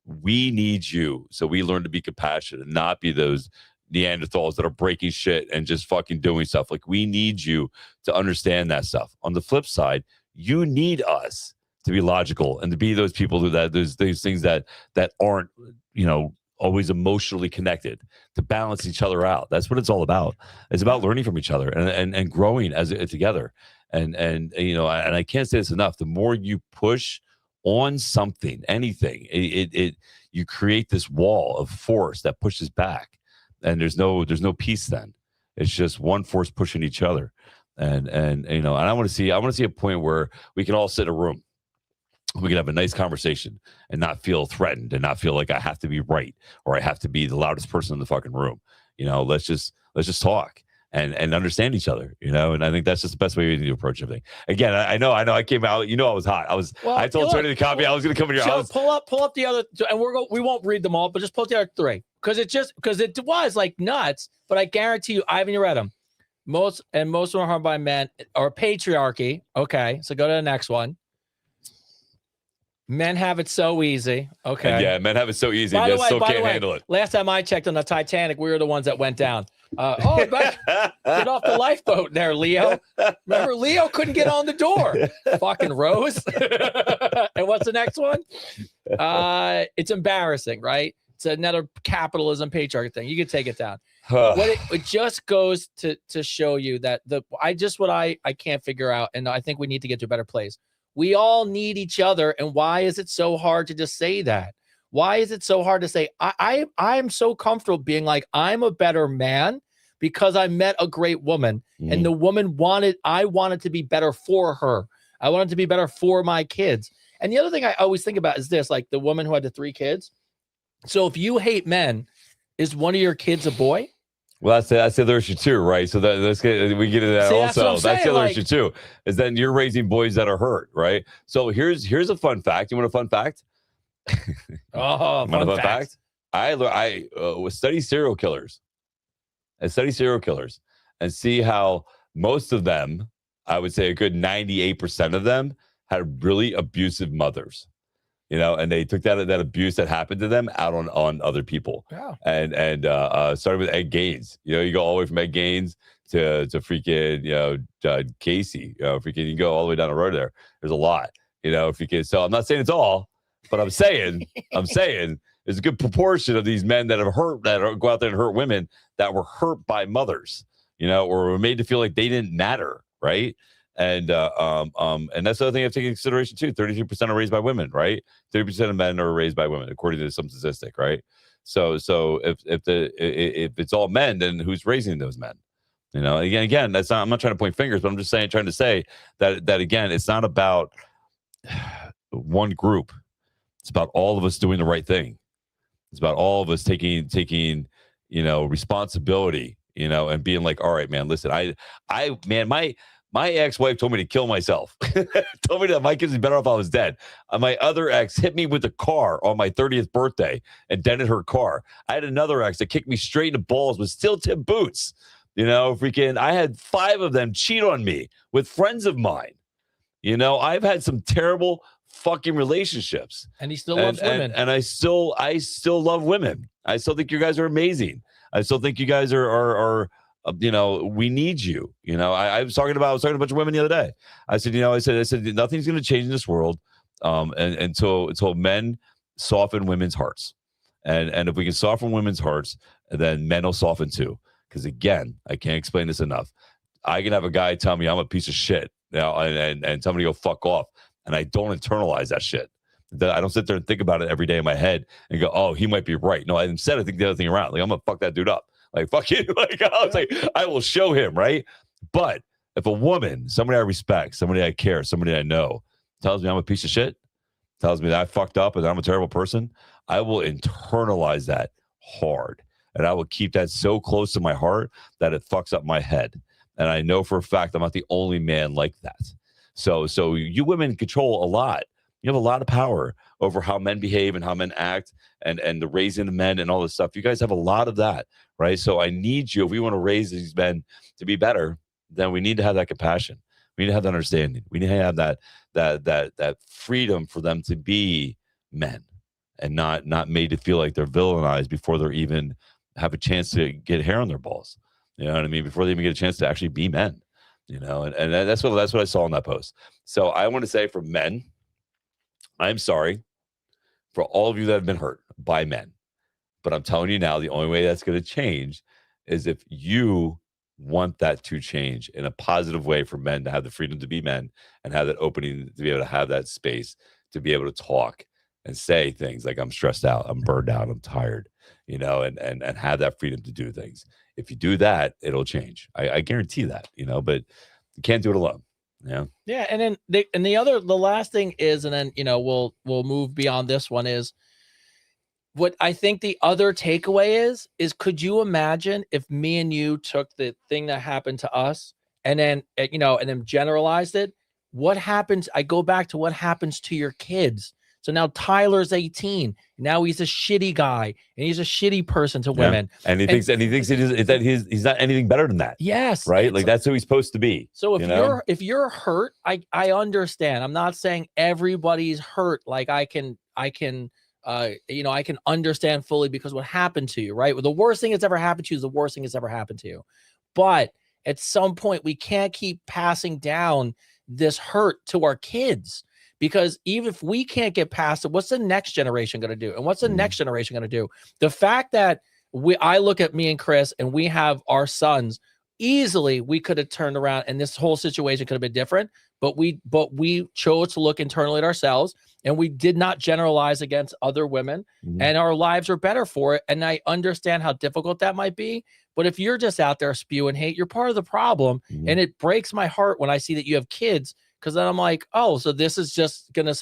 We need you, so we learn to be compassionate and not be those Neanderthals that are breaking shit and just fucking doing stuff. Like, we need you to understand that stuff. On the flip side, you need us to be logical and to be those people those things that aren't, always emotionally connected, to balance each other out. That's what it's all about. It's about learning from each other and growing as together. And I can't say this enough. The more you push on something, anything, you create this wall of force that pushes back, and there's no peace then. It's just one force pushing each other. And I want to see a point where we can all sit in a room. We can have a nice conversation and not feel threatened and not feel like I have to be right or I have to be the loudest person in the fucking room. Let's just talk and understand each other, and I think that's just the best way to approach everything. Again, I know I came out, I was hot. I told Tony to copy. I was going to come in your house. Pull up the other, and we won't read them all, but just pull up the other three. Because it was like nuts, but I guarantee you, Ivan, you read them. Most were harmed by men or patriarchy. Okay. So go to the next one. Men have it so easy. Okay. And yeah, men have it so easy. By They the way, still can't handle it. Last time I checked on the Titanic, we were the ones that went down. Get off the lifeboat there, Leo. Remember, Leo couldn't get on the door. Fucking Rose. And what's the next one? It's embarrassing, right? It's another capitalism patriarchy thing. You can take it down. It just goes to show you that I can't figure out, and I think we need to get to a better place. We all need each other. And why is it so hard to just say that? Why is it so hard to say, I am so comfortable being like, I'm a better man because I met a great woman and the woman I wanted to be better for her. I wanted to be better for my kids. And the other thing I always think about is this, like the woman who had the 3 kids. So if you hate men, is one of your kids a boy? Well, that's the other issue too, right? So we get into that also. That's the other issue too, is then you're raising boys that are hurt, right? So here's a fun fact. You want a fun fact? Fun fact. I study serial killers. I study serial killers and see how most of them, I would say a good 98% of them, had really abusive mothers. And they took that abuse that happened to them out on other people. Yeah. And started with Ed Gaines. You go all the way from Ed Gaines to freaking Casey. You go all the way down the road there. There's a lot. So I'm not saying it's all, but I'm saying there's a good proportion of these men that go out there and hurt women that were hurt by mothers, or were made to feel like they didn't matter, right? And that's the other thing I have to take into consideration too. 33% are raised by women, right? 30% of men are raised by women, according to some statistic, right? So if it's all men, then who's raising those men? Again, that's not. I'm not trying to point fingers, but I'm just trying to say that again, it's not about one group. It's about all of us doing the right thing. It's about all of us taking responsibility, and being like, all right, man, listen, my ex-wife told me to kill myself. Told me that my kids would be better off if I was dead. My other ex hit me with a car on my 30th birthday and dented her car. I had another ex that kicked me straight in the balls with steel-tip boots. I had 5 of them cheat on me with friends of mine. I've had some terrible fucking relationships. And he still loves women. And I still love women. I still think you guys are amazing. I still think you guys are we need you. I was talking to a bunch of women the other day. I said, I said nothing's going to change in this world and until men soften women's hearts. And if we can soften women's hearts, then men will soften too. Because again, I can't explain this enough. I can have a guy tell me I'm a piece of shit now and tell me to go fuck off. And I don't internalize that shit. I don't sit there and think about it every day in my head and go, oh, he might be right. No, instead I think the other thing around. Like, I'm going to fuck that dude up. Like, fuck you. Like, I was like, I will show him, right? But if a woman, somebody I respect, somebody I care, somebody I know, tells me I'm a piece of shit, tells me that I fucked up and that I'm a terrible person, I will internalize that hard. And I will keep that so close to my heart that it fucks up my head. And I know for a fact I'm not the only man like that. So you women control a lot. You have a lot of power over how men behave and how men act and the raising the men and all this stuff. You guys have a lot of that, right? So I need you. If we want to raise these men to be better, then we need to have that compassion. We need to have that understanding. We need to have that freedom for them to be men and not made to feel like they're villainized before they're even have a chance to get hair on their balls. You know what I mean? Before they even get a chance to actually be men. And that's what I saw in that post. So I want to say for men, I'm sorry for all of you that have been hurt by men. But I'm telling you now, the only way that's going to change is if you want that to change in a positive way for men to have the freedom to be men and have that opening to be able to have that space to be able to talk and say things like I'm stressed out, I'm burned out, I'm tired, and have that freedom to do things. If you do that, it'll change. I guarantee that, but you can't do it alone. Yeah. And then the last thing is, and then, we'll move beyond this one is what I think the other takeaway is could you imagine if me and you took the thing that happened to us and then, and then generalized it? What happens? I go back to what happens to your kids. So now Tyler's 18. Now he's a shitty guy and he's a shitty person to women. And he thinks he's not anything better than that. Yes. Right. Like that's who he's supposed to be. So if you're hurt, I understand. I'm not saying everybody's hurt. Like I can understand fully because what happened to you, right? Well, the worst thing that's ever happened to you is the worst thing that's ever happened to you. But at some point we can't keep passing down this hurt to our kids. Because even if we can't get past it, what's the next generation going to do? And what's the next generation going to do? The fact that I look at me and Chris and we have our sons, easily we could have turned around and this whole situation could have been different. But we chose to look internally at ourselves and we did not generalize against other women and our lives are better for it. And I understand how difficult that might be. But if you're just out there spewing hate, you're part of the problem. And it breaks my heart when I see that you have kids. Because then I'm like, oh, so this is just gonna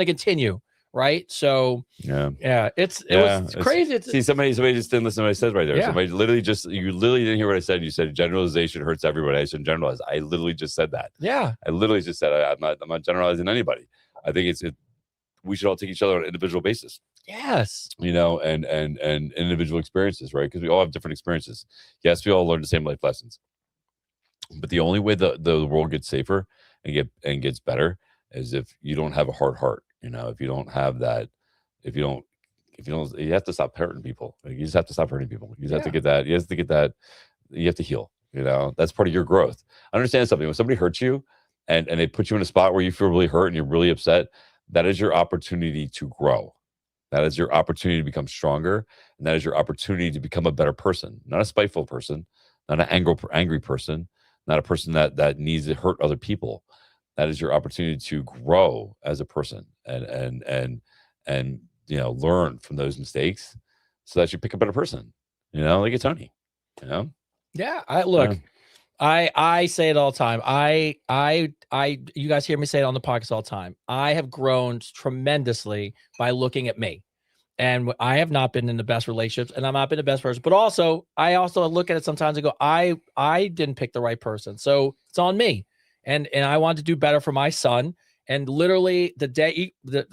continue, right? So it was crazy. See, somebody just didn't listen to what I said right there. Yeah. Somebody you literally didn't hear what I said. You said generalization hurts everybody. I said generalize. I literally just said that. Yeah, I literally just said I'm not generalizing anybody. I think we should all take each other on an individual basis. Yes, and individual experiences, right? Because we all have different experiences. Yes, we all learn the same life lessons, but the only way the world gets safer and gets better is if you don't have a hard heart. If you don't have that, if you don't, you have to stop hurting people. Like, you just have to stop hurting people. You just have to get that. You have to get that. You have to heal. That's part of your growth. Understand something. When somebody hurts you and they put you in a spot where you feel really hurt and you're really upset, that is your opportunity to grow. That is your opportunity to become stronger. And that is your opportunity to become a better person, not a spiteful person, not an angry person, not a person that needs to hurt other people. That is your opportunity to grow as a person and learn from those mistakes so that you pick a better person, like a Tony, Yeah. I say it all the time. You guys hear me say it on the podcast all the time. I have grown tremendously by looking at me. And I have not been in the best relationships and I've not been the best person, but I also look at it sometimes and go, I didn't pick the right person. So it's on me. And I want to do better for my son. And literally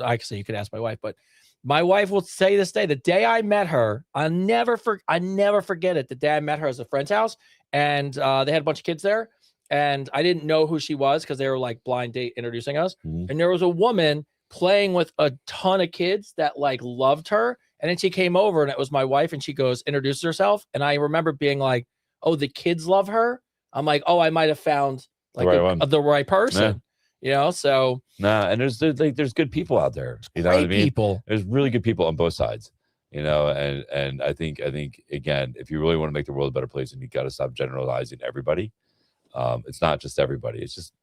actually you could ask my wife, but my wife will say this day, the day I met her, I never forget it. The day I met her at a friend's house and they had a bunch of kids there and I didn't know who she was because they were like blind date introducing us. And there was a woman playing with a ton of kids that like loved her And then she came over and it was my wife and she goes, introduces herself. And I remember being like, oh, the kids love her. I'm like, oh, I might have found like the right person, you know? So and there's good people out there. You know what I mean? People. There's really good people on both sides, you know, and I think again, if you really want to make the world a better place, and you got to stop generalizing everybody. It's not just everybody. It's just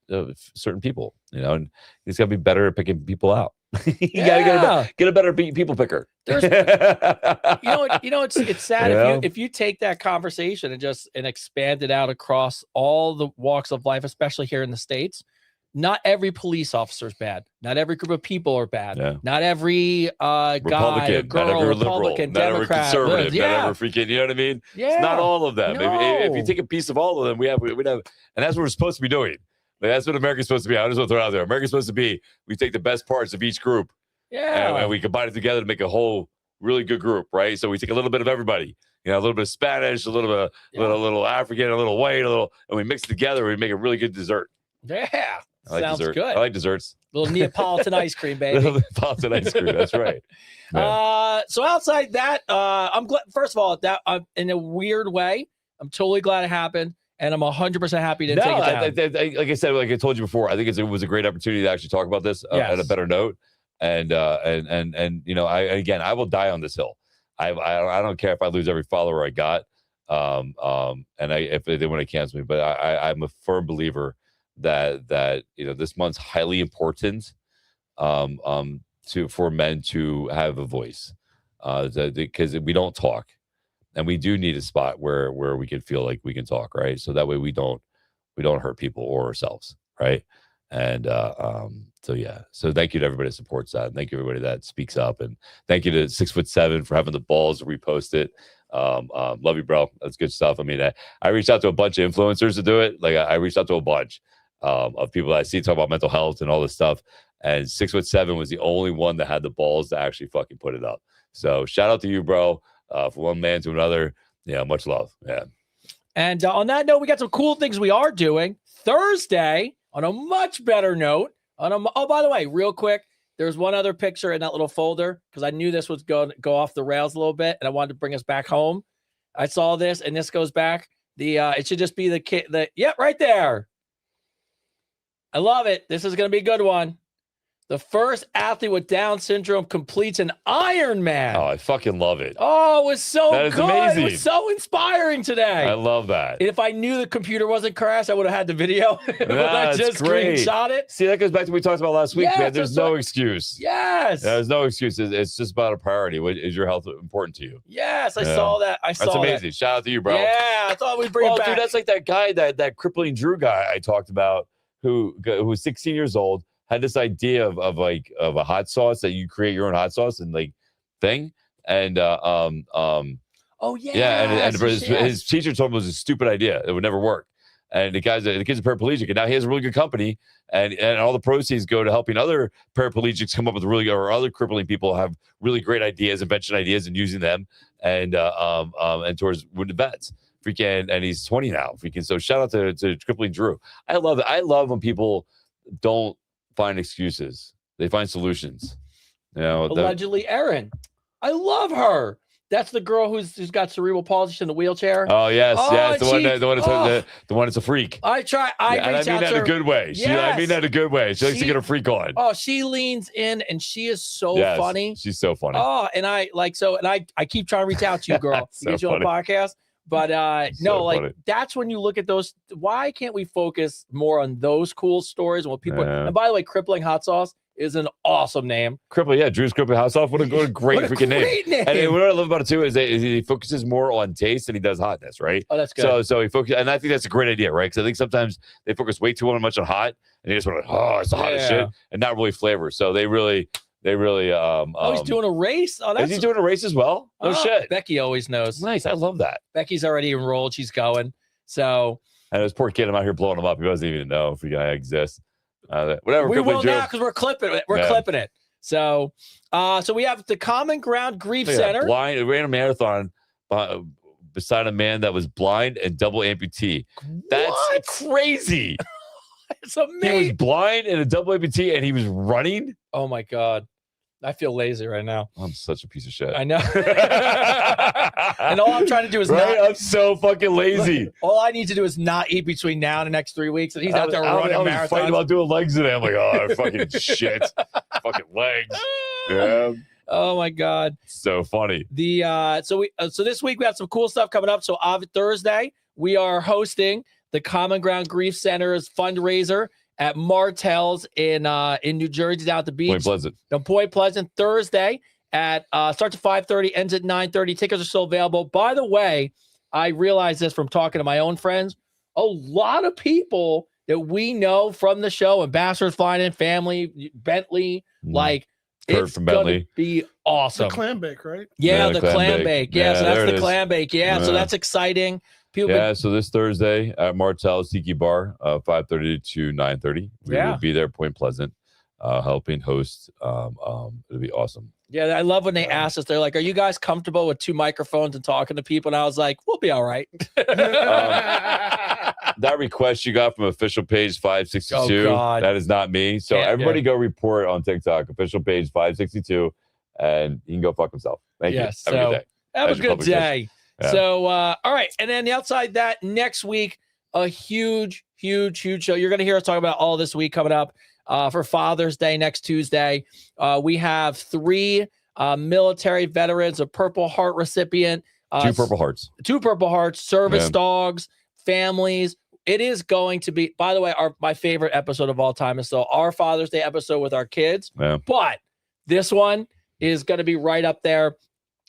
certain people, you know, and he's got to be better at picking people out. You gotta get a better people picker. You know, it's sad if you take that conversation and expand it out across all the walks of life, especially here in the States. Not every police officer is bad. Not every group of people are bad. Yeah. Not every guy, or girl, not every Republican, liberal, Democrat, not every conservative, not every freaking. You know what I mean? Yeah. It's not all of them. No. If you take a piece of all of them, we'd have, and that's what we're supposed to be doing. Like, that's what America's supposed to be. I just want to throw it out there. America's supposed to be. We take the best parts of each group, and we combine it together to make a whole really good group, right? So we take a little bit of everybody. You know, a little bit of Spanish, a little bit, little African, a little white, and we mix it together. We make a really good dessert. Yeah. I like Sounds dessert. good. I like desserts. Little Neapolitan ice cream, baby. Neapolitan ice cream. That's right. So outside that, I'm glad. First of all, that in a weird way, I'm totally glad it happened, and I'm 100% happy to take it down. Like I said, like I told you before, I think it was a great opportunity to actually talk about this at a better note. And you know, I will die on this hill. I don't care if I lose every follower I got, and if they want to cancel me, but I'm a firm believer that you know, this month's highly important for men to have a voice, because we don't talk, and we do need a spot where we can feel like we can talk, right? So that way we don't hurt people or ourselves, right? And so thank you to everybody that supports that, and thank you everybody that speaks up, and thank you to 6'7" for having the balls to repost it. Love you, bro. That's good stuff. I mean, I reached out to a bunch of influencers to do it. Like I reached out to a bunch of people that I see talk about mental health and all this stuff. And 6'7" was the only one that had the balls to actually fucking put it up. So shout out to you, bro. For one man to another. Yeah, much love. Yeah. And on that note, we got some cool things we are doing Thursday. On a much better note, oh, by the way, real quick, there's one other picture in that little folder because I knew this was going to go off the rails a little bit, and I wanted to bring us back home. I saw this, and this goes back. It should just be the kid. Right there. I love it. This is going to be a good one. The first athlete with Down syndrome completes an Ironman. Oh, I fucking love it. Oh, it was so that is good. Amazing. It was so inspiring today. I love that. If I knew the computer wasn't crashed, I would have had the video. I just screenshot it. See, that goes back to what we talked about last week, man. There's no excuse. Yes. There's no excuse. It's just about a priority. Is your health important to you? Yes, I saw that. That's amazing. Shout out to you, bro. Yeah, I thought we'd bring it back. Dude, that's like that guy, that crippling Drew guy I talked about, who was 16 years old, had this idea of a hot sauce that you create your own hot sauce and thing. And and his teacher told him it was a stupid idea. It would never work. And the kid's a paraplegic, and now he has a really good company, and all the proceeds go to helping other paraplegics come up with or other crippling people have really great ideas, invention ideas, and using them, and towards wounded vets. Freaking, and he's 20 now. Freaking, so shout out to crippling Drew. I love it. I love when people don't find excuses; they find solutions. You know, allegedly, Erin. I love her. That's the girl who's got cerebral palsy in the wheelchair. Oh yes, yes, the one that's a freak. I reach out that in to a good way. Yes. I mean that in a good way. She likes to get her freak on. Oh, she leans in and she is so funny. She's so funny. Oh, and I keep trying to reach out to you, girl, to get you on a podcast. But that's when you look at those. Why can't we focus more on those cool stories and what people? And by the way, Crippling Hot Sauce is an awesome name. Drew's Crippling Hot Sauce. What a great freaking name. And what I love about it too is that he focuses more on taste than he does hotness, right? Oh, that's good. So he focuses, and I think that's a great idea, right? Because I think sometimes they focus way too much on hot, and they just want to, it's the hottest shit, and not really flavor. So they really. He's doing a race. Oh, is he doing a race as well? Oh shit! Becky always knows. Nice, I love that. Becky's already enrolled. She's going. So. And this poor kid, I'm out here blowing him up. He doesn't even know if the guy exists. Whatever. We will now because we're clipping it. We're clipping it. So, we have the Common Ground Grief Center. Ran a marathon beside a man that was blind and double amputee. That's crazy. It's amazing. He was blind and a double amputee, and he was running. Oh my god. I feel lazy right now. I'm such a piece of shit. I know. And all I'm trying to do is right? not. I'm so fucking lazy. All I need to do is not eat between now and the next 3 weeks. And he's out there running I was fighting marathons. about doing legs today. I'm like, oh, fucking shit. Fucking legs. Yeah. Oh my God. So funny. So this week we have some cool stuff coming up. So Thursday we are hosting the Common Ground Grief Center's fundraiser at Martell's in New Jersey, down at the beach. Point Pleasant. Point Pleasant. Thursday at starts at 5:30, ends at 9:30. Tickets are still available. By the way, I realized this from talking to my own friends. A lot of people that we know from the show, Ambassadors flying in, family, Bentley, like Kurt it's from gonna Bentley. be awesome. The clam bake, right? Yeah, Yeah, the clam clam bake. bake. Yeah, Yeah, so that's there it the is. clam bake. Yeah, so Yeah. that's exciting. People Yeah, so this Thursday at Martell's Tiki Bar, 5:30 to 9:30. We Yeah. will be there, Point Pleasant, helping host. It'll be awesome. Yeah, I love when they ask us, they're like, are you guys comfortable with 2 microphones and talking to people? And I was like, we'll be all right. That request you got from official page 562, Oh, God. that is not me. So Yeah, everybody go report on TikTok, official page 562, and he can go fuck himself. Thank Yes, you. Have a so- good day. Have As a your good public judge. day. Yeah. So, all right. And then outside that, next week, a huge show. You're going to hear us talk about all this week coming up for Father's Day next Tuesday. We have 3 military veterans, a Purple Heart recipient, 2 Purple Hearts. 2 Purple Hearts, service Yeah. dogs, families. It is going to be, by the way, my favorite episode of all time is still our Father's Day episode with our kids. Yeah. But this one is going to be right up there.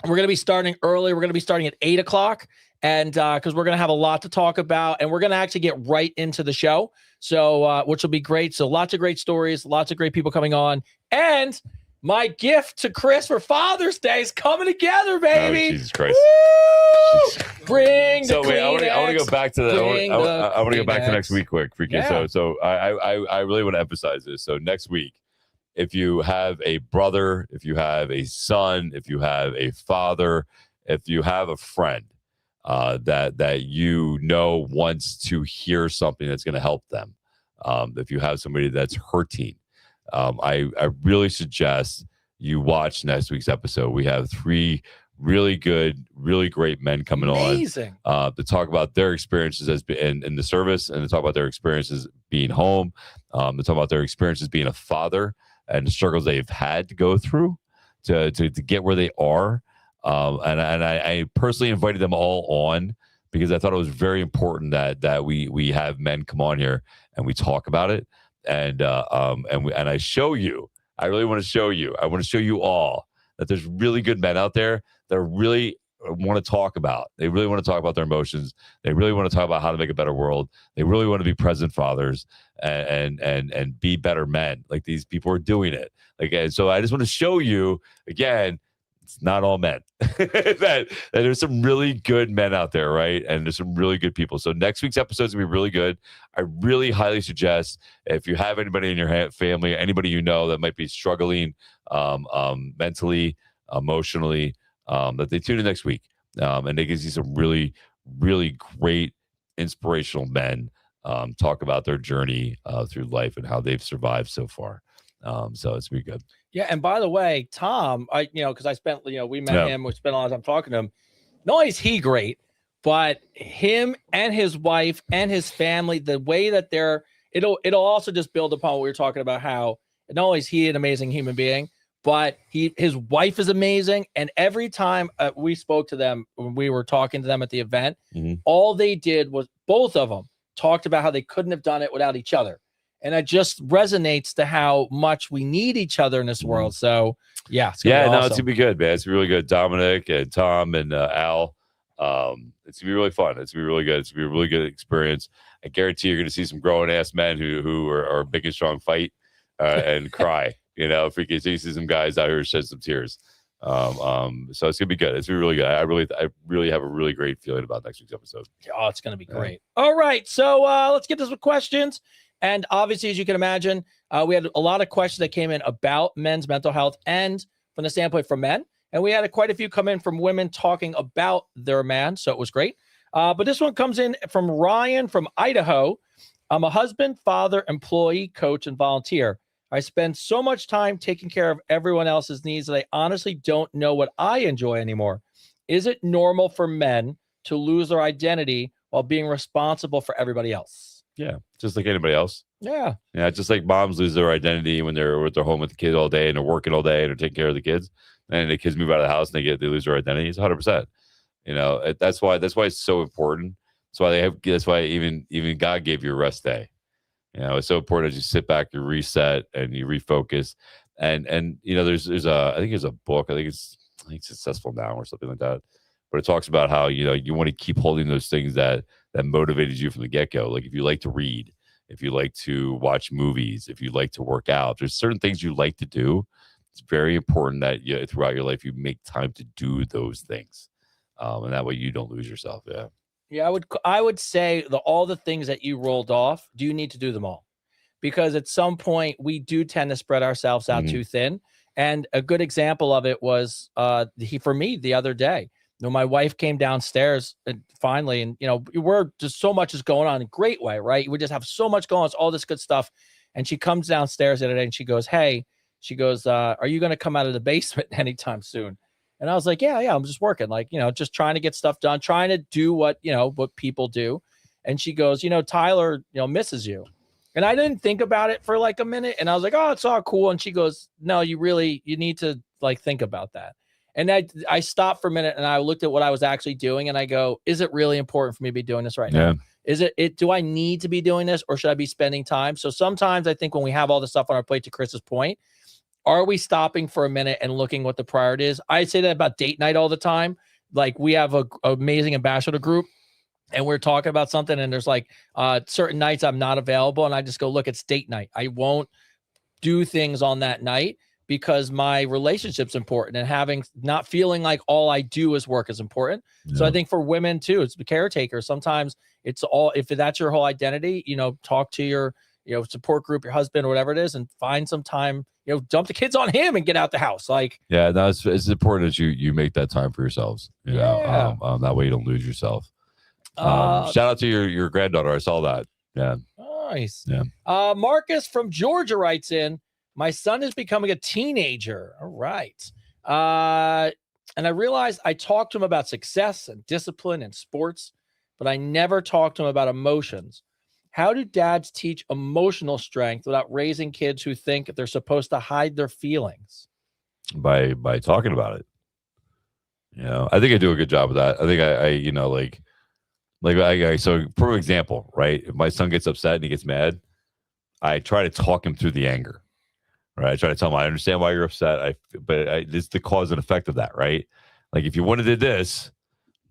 We're going to be starting early. We're going to be starting at 8 o'clock. And because we're going to have a lot to talk about, and we're going to actually get right into the show. So, which will be great. So lots of great stories, lots of great people coming on. And my gift to Chris for Father's Day is coming together, Oh, baby. Jesus Christ. Woo! Bring the So wait, I want to Kleenex. go back to the. Bring I the want to go back to Kleenex. next week quick. Freaking. Yeah. So I really want to emphasize this. So next week, if you have a brother, if you have a son, if you have a father, if you have a friend that you know wants to hear something that's going to help them, if you have somebody that's hurting, I really suggest you watch next week's episode. We have 3 really good, really great men coming Amazing. on to talk about their experiences as in the service, and to talk about their experiences being home, to talk about their experiences being a father and the struggles they've had to go through to get where they are. And I personally invited them all on because I thought it was very important that we have men come on here and we talk about it, and I show you. I really want to show you. I want to show you all that there's really good men out there that really want to talk about. They really want to talk about their emotions. They really want to talk about how to make a better world. They really want to be present fathers and be better men. Like, these people are doing it. Like, and so I just want to show you again, it's not all men. that there's some really good men out there, right? And there's some really good people. So next week's episode is gonna be really good. I really highly suggest, if you have anybody in your family, anybody you know that might be struggling mentally, emotionally, that they tune in next week, and they can see some really, really great inspirational men talk about their journey through life and how they've survived so far. So it's gonna be good. Yeah, and by the way, Tom, because I spent, we met Yeah. him, we spent a lot of time talking to him. Not only is he great, but him and his wife and his family, the way that it'll also just build upon what we were talking about, how not only is he an amazing human being, but his wife is amazing. And every time we spoke to them, when we were talking to them at the event, Mhm. all they did was, both of them talked about how they couldn't have done it without each other. And it just resonates to how much we need each other in this world. So, yeah. It's gonna be No, awesome. it's gonna be good, man. It's gonna be really good. Dominic and Tom and Al. It's gonna be really fun. It's gonna be really good. It's gonna be a really good experience. I guarantee you're gonna see some grown ass men who are big and strong, fight and cry. If we can see some guys out here shed some tears. So it's gonna be good. It's gonna be really good. I really have a really great feeling about next week's episode. Oh, it's going to be great. All right. So let's get to some questions. And obviously, as you can imagine, we had a lot of questions that came in about men's mental health and from the standpoint from men. And we had quite a few come in from women talking about their man. So it was great. But this one comes in from Ryan from Idaho. I'm a husband, father, employee, coach, and volunteer. I spend so much time taking care of everyone else's needs that I honestly don't know what I enjoy anymore. Is it normal for men to lose their identity while being responsible for everybody else? Yeah, just like anybody else. Yeah. Yeah, just like moms lose their identity when they're with their home with the kids all day and they're working all day and they're taking care of the kids, and the kids move out of the house and they lose their identity. It's 100%. That's why it's so important. That's why even God gave you a rest day. It's so important as you sit back, you reset, and you refocus. And there's I think there's a book. I think it's Successful Now or something like that. But it talks about how you want to keep holding those things that motivated you from the get go. Like if you like to read, if you like to watch movies, if you like to work out, there's certain things you like to do. It's very important that throughout your life you make time to do those things, and that way you don't lose yourself. Yeah. Yeah, I would say all the things that you rolled off, do you need to do them all? Because at some point we do tend to spread ourselves out too thin. And a good example of it was for me the other day. My wife came downstairs and finally, and we're just so much is going on in a great way, right? We just have so much going on, it's all this good stuff. And she comes downstairs the other day and she goes, "Hey," she goes, "Are you going to come out of the basement anytime soon?" And I was like, yeah, I'm just working, just trying to get stuff done, trying to do what people do. And she goes, "Tyler, misses you." And I didn't think about it for like a minute. And I was like, "Oh, it's all cool." And she goes, "No, you need to think about that." And I stopped for a minute and I looked at what I was actually doing and I go, is it really important for me to be doing this right now? Is it, do I need to be doing this or should I be spending time? So sometimes I think when we have all the stuff on our plate, to Chris's point, are we stopping for a minute and looking what the priority is? I say that about date night all the time. Like we have a amazing ambassador group and we're talking about something and there's certain nights I'm not available and I just go, look, it's date night. I won't do things on that night because my relationship's important and not feeling like all I do is work is important. Yeah. So I think for women too, it's the caretaker. Sometimes it's if that's your whole identity, talk to your, support group, your husband or whatever it is, and find some time, dump the kids on him and get out the house. It's important that you make that time for yourselves, that way you don't lose yourself. Shout out to your granddaughter. I saw that. Yeah. Nice. Yeah. Marcus from Georgia writes in, "My son is becoming a teenager." All right. And I realized I talked to him about success and discipline and sports, but I never talked to him about emotions. How do dads teach emotional strength without raising kids who think they're supposed to hide their feelings? By talking about it. I think I do a good job of that. I think so for example, right? If my son gets upset and he gets mad, I try to talk him through the anger. Right. I try to tell him, I understand why you're upset. But it's the cause and effect of that. Right. Like if you would have did this,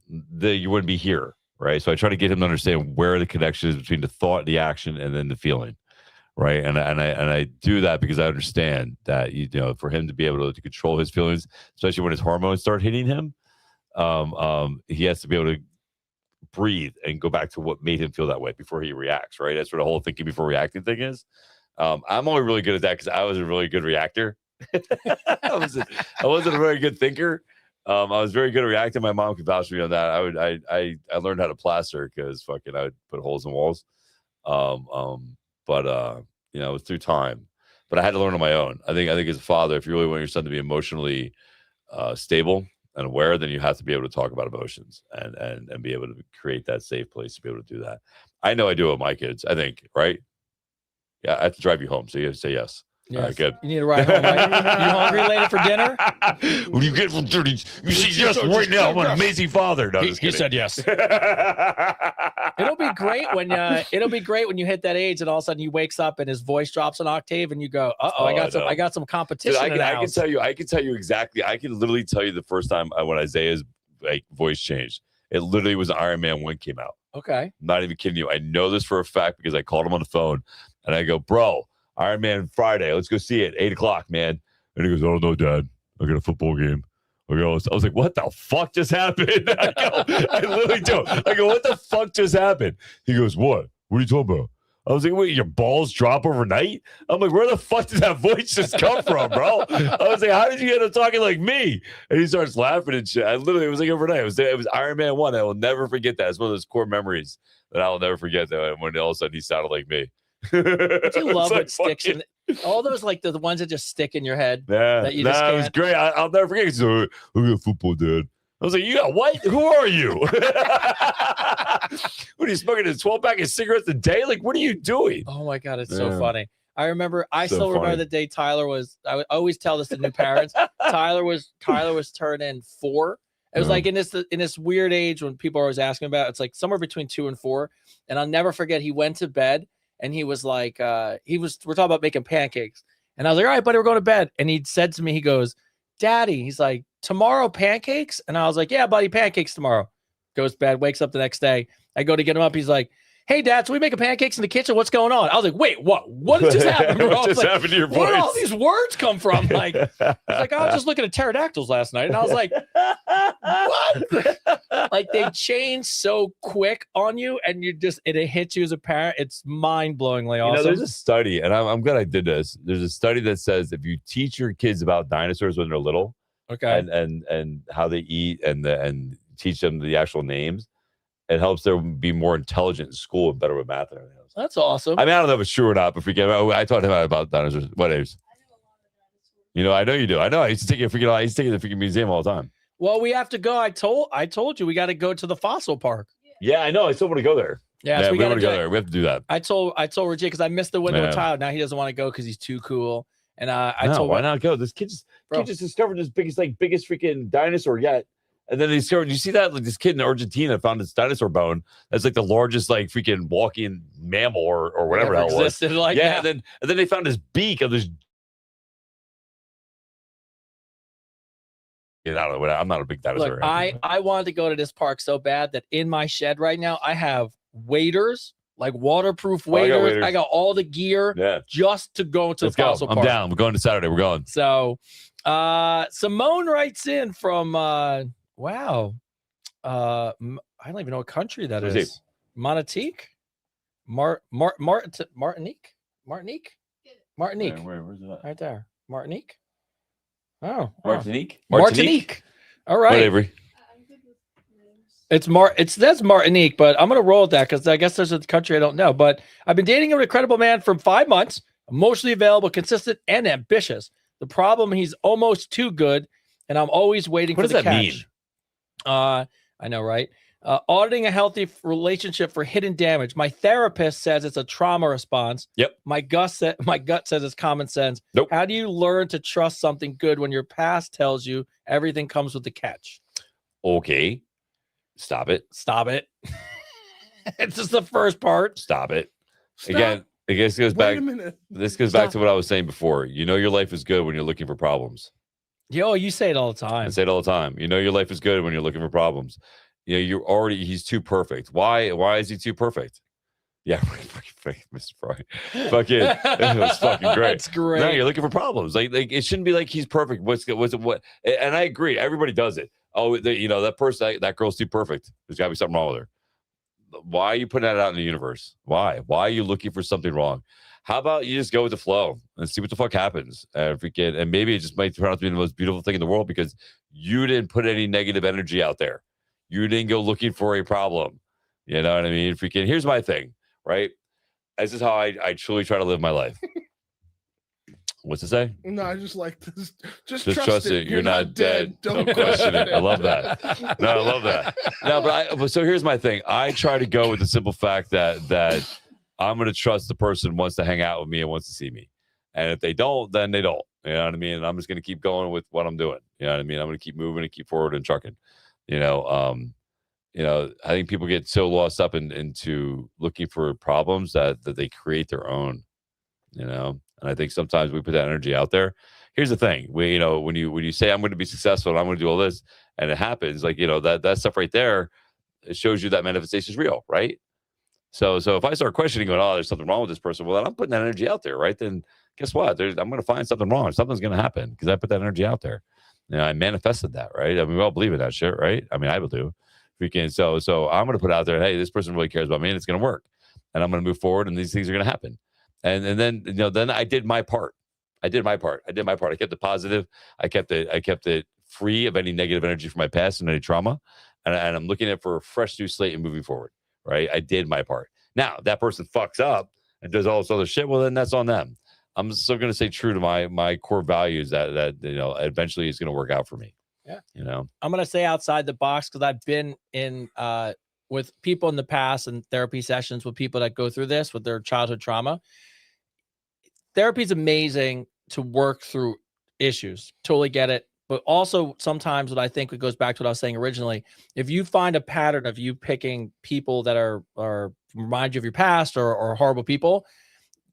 you wouldn't be here. Right. So I try to get him to understand where the connection is between the thought, the action, and then the feeling. Right. And I do that because I understand that, for him to be able to control his feelings, especially when his hormones start hitting him, he has to be able to breathe and go back to what made him feel that way before he reacts. Right. That's what the whole thinking before reacting thing is. I'm only really good at that because I was a really good reactor. I wasn't a very good thinker. I was very good at reacting. My mom could vouch for me on that. I learned how to plaster because I would put holes in walls. But it was through time. But I had to learn on my own. I think as a father, if you really want your son to be emotionally stable and aware, then you have to be able to talk about emotions and be able to create that safe place to be able to do that. I know I do it with my kids. I think, right? Yeah, I have to drive you home, so you have to say yes. Yes. All right, good. You need to ride home, right? You hungry later for dinner? When you get from 30, you say yes right now. I'm an amazing father. No, he said yes. It'll be great when you hit that age and all of a sudden he wakes up and his voice drops an octave and you go, I got some competition. Dude, I can tell you exactly. I can literally tell you the first time when Isaiah's voice changed. It literally was Iron Man 1 came out. Okay. I'm not even kidding you. I know this for a fact because I called him on the phone and I go, "Bro, Iron Man Friday, let's go see it, 8:00, man." And he goes, "Oh no, Dad, I got a football game." I was like, "What the fuck just happened?" I literally do. I go, "What the fuck just happened?" He goes, "What? What are you talking about?" I was like, "Wait, your balls drop overnight?" I'm like, "Where the fuck did that voice just come from, bro?" I was like, "How did you get him talking like me?" And he starts laughing and shit. It was like overnight. It was Iron Man 1. I will never forget that. It's one of those core memories that I will never forget. That when all of a sudden he sounded like me. Don't you love what sticks All those like the ones that just stick in your head. Yeah, That you just it was can't- great. I'll never forget. He's like, I got football, Dad. I was like, you got what? Who are you? What are you smoking? A 12 pack of cigarettes a day? Like, what are you doing? Oh my god, it's so Yeah. funny. I remember. I So still remember funny. the day Tyler was. I would always tell this to new parents. Tyler was turning 4. It was Yeah. like in this weird age when people are always asking about. It's like somewhere between 2 and 4. And I'll never forget. He went to bed and he was like, we're talking about making pancakes. And I was like, all right, buddy, we're going to bed. And he said to me, he goes, Daddy, he's like, tomorrow pancakes? And I was like, yeah, buddy, pancakes tomorrow. Goes to bed, wakes up the next day. I go to get him up. He's like, hey, Dad, so we making pancakes in the kitchen? What's going on? I was like, wait, what? What just happened, bro? I What was just like, happened to your where did all voice? these words come from? Like, he's like, I was just looking at pterodactyls last night. And I was like, what? Like, they change so quick on you and it hits you as a parent. It's mind-blowingly You know, awesome. there's a study, and I'm glad I did this. There's a study that says if you teach your kids about dinosaurs when they're little, Okay. and how they eat and teach them the actual names, it helps them be more intelligent in school and better with math and everything else. That's awesome. I mean, I don't know if it's true or not, but forget. I taught him about dinosaurs. What age? You know, I know you do. I know. I used to take it. I used to take it to the freaking museum all the time. Well, we have to go. I told you we got to go to the fossil park. Yeah, I know. I still want to go there. Yeah, so we we want got to go there. We have to do that. I told Reggie because I missed the window Yeah. with Tyler. Now he doesn't want to go because he's too cool. And I No, told why not go? This kid just discovered this biggest freaking dinosaur yet. And then they discovered, you see that? Like this kid in Argentina found this dinosaur bone that's like the largest like freaking walking mammal or whatever the hell it was. existed like Yeah, that. and then they found this beak of this. I don't know. I'm not a big dinosaur. Look, I wanted to go to this park so bad that in my shed right now I have waders, like waterproof Oh, I got waders. waders. I got all the gear Yeah, just to go to let's the go. fossil I'm park. down. We're going to Saturday. We're going. So, Simone writes in from wow, I don't even know what country that Where's is. Monatique, Martinique, Where's it at? right there, Martinique. Oh, Martinique. Martinique. All right. What, Avery? That's Martinique, but I'm gonna roll with that because I guess there's a country I don't know. But I've been dating an incredible man for 5 months, emotionally available, consistent, and ambitious. The problem, he's almost too good, and I'm always waiting What for does the that catch. mean? I know, right? Auditing a healthy relationship for hidden damage. My therapist says it's a trauma response. Yep. My gut says it's common sense. Nope. How do you learn to trust something good when your past tells you everything comes with the catch? Okay. Stop it. Stop it. It's just the first part. Stop it. Stop. Again, I guess it goes Wait back. a minute. This goes back Stop. to what I was saying before. You know your life is good when you're looking for problems. Yo, you say it all the I time. say it all the time. You know your life is good when you're looking for problems. You know, he's too perfect. Why is he too perfect? Yeah, fucking Mr. Fry. Fucking it was fucking great. That's great. No, you're looking for problems. Like it shouldn't be like he's perfect. What? And I agree. Everybody does it. Oh, that person, that girl's too perfect. There's got to be something wrong with her. Why are you putting that out in the universe? Why are you looking for something wrong? How about you just go with the flow and see what the fuck happens? And maybe it just might turn out to be the most beautiful thing in the world because you didn't put any negative energy out there. You didn't go looking for a problem. You know what I mean? Here's my thing, right? This is how I truly try to live my life. What's it say? No, I just like this. Just Just trust it. You're not dead. Don't Don't question it. I love that. No, I love that. No, but so here's my thing. I try to go with the simple fact that I'm going to trust the person who wants to hang out with me and wants to see me. And if they don't, then they don't. You know what I mean? And I'm just going to keep going with what I'm doing. You know what I mean? I'm going to keep moving and keep forward and trucking. I think people get so lost up into looking for problems that they create their own. And I think sometimes we put that energy out there. Here's the thing: when you say I'm going to be successful and I'm going to do all this, and it happens, like that stuff right there, it shows you that manifestation is real, right? So if I start questioning, going, "Oh, there's something wrong with this person," well, then I'm putting that energy out there, right? Then guess what? I'm going to find something wrong. Something's going to happen because I put that energy out there. I manifested that, right? I mean, we all believe in that shit, right? I mean, I will do. So I'm going to put out there, hey, this person really cares about me, and it's going to work, and I'm going to move forward, and these things are going to happen. And then then I did my part. I kept it positive. I kept it free of any negative energy from my past and any trauma, and I'm looking at for a fresh new slate and moving forward. Right? I did my part. Now that person fucks up and does all this other shit. Well, then that's on them. I'm still going to stay true to my core values that eventually is going to work out for me. Yeah. I'm going to say outside the box because I've been in with people in the past and therapy sessions with people that go through this with their childhood trauma. Therapy is amazing to work through issues. Totally get it. But also sometimes what I think it goes back to what I was saying originally, if you find a pattern of you picking people that are remind you of your past or horrible people,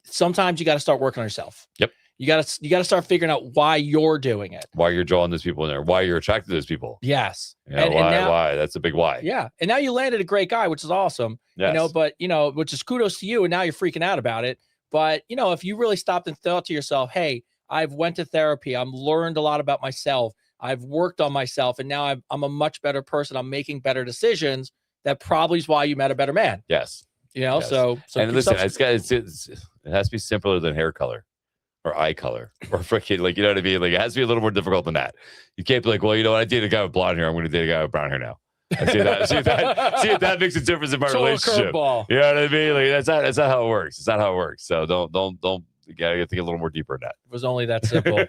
sometimes you got to start working on yourself. Yep. You got to start figuring out why you're doing it. Why you're drawing those people in there, why you're attracted to those people. Yes. Why? That's a big why. Yeah. And now you landed a great guy, which is awesome. Yes. But which is kudos to you. And now you're freaking out about it. But if you really stopped and thought to yourself, hey, I've went to therapy. I've learned a lot about myself. I've worked on myself. And now I'm a much better person. I'm making better decisions. That probably is why you met a better man. Yes. Yes. So and listen, it has to be simpler than hair color or eye color or freaking what I mean? Like it has to be a little more difficult than that. You can't be like, well, I dated a guy with blonde hair. I'm going to date a guy with brown hair now. See if that makes a difference in my relationship. Curveball. You know what I mean? Like that's not how it works. It's not how it works. So don't. You gotta think a little more deeper in that. It was only that simple.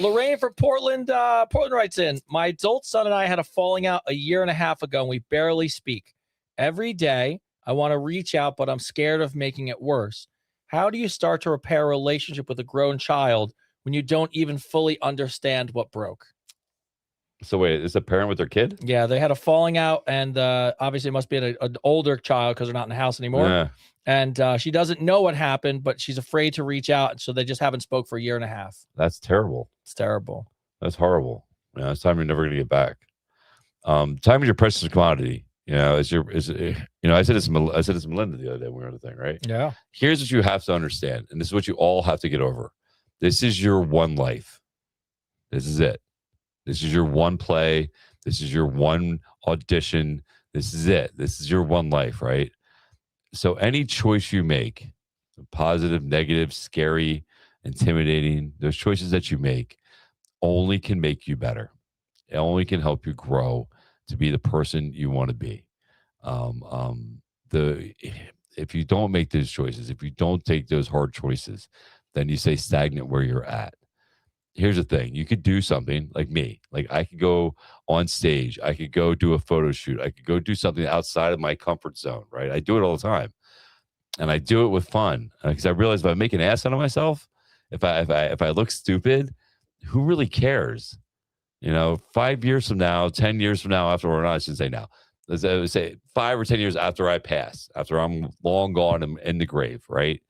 Lorraine from Portland. Portland writes in, my adult son and I had a falling out a year and a half ago, and we barely speak. Every day, I want to reach out, but I'm scared of making it worse. How do you start to repair a relationship with a grown child when you don't even fully understand what broke? So wait, is a parent with their kid? Yeah, they had a falling out, and obviously it must be an older child because they're not in the house anymore. Yeah. And she doesn't know what happened, but she's afraid to reach out. So they just haven't spoke for a year and a half. That's terrible. It's terrible. That's horrible. It's time you're never going to get back. Time is your precious commodity. I said this to Melinda the other day when we were on the thing, right? Yeah. Here's what you have to understand, and this is what you all have to get over. This is your one life. This is it. This is your one play. This is your one audition. This is it. This is your one life, right? So any choice you make, positive, negative, scary, intimidating, those choices that you make only can make you better. It only can help you grow to be the person you want to be. If you don't make those choices, if you don't take those hard choices, then you stay stagnant where you're at. Here's the thing. You could do something like me. Like I could go on stage. I could go do a photo shoot. I could go do something outside of my comfort zone, right? I do it all the time. And I do it with fun. Because I realize if I make an ass out of myself, if I look stupid, who really cares? 5 years from now, 10 years from now, after I shouldn't say now. Let's say 5 or 10 years after I pass, after I'm long gone and in the grave, right?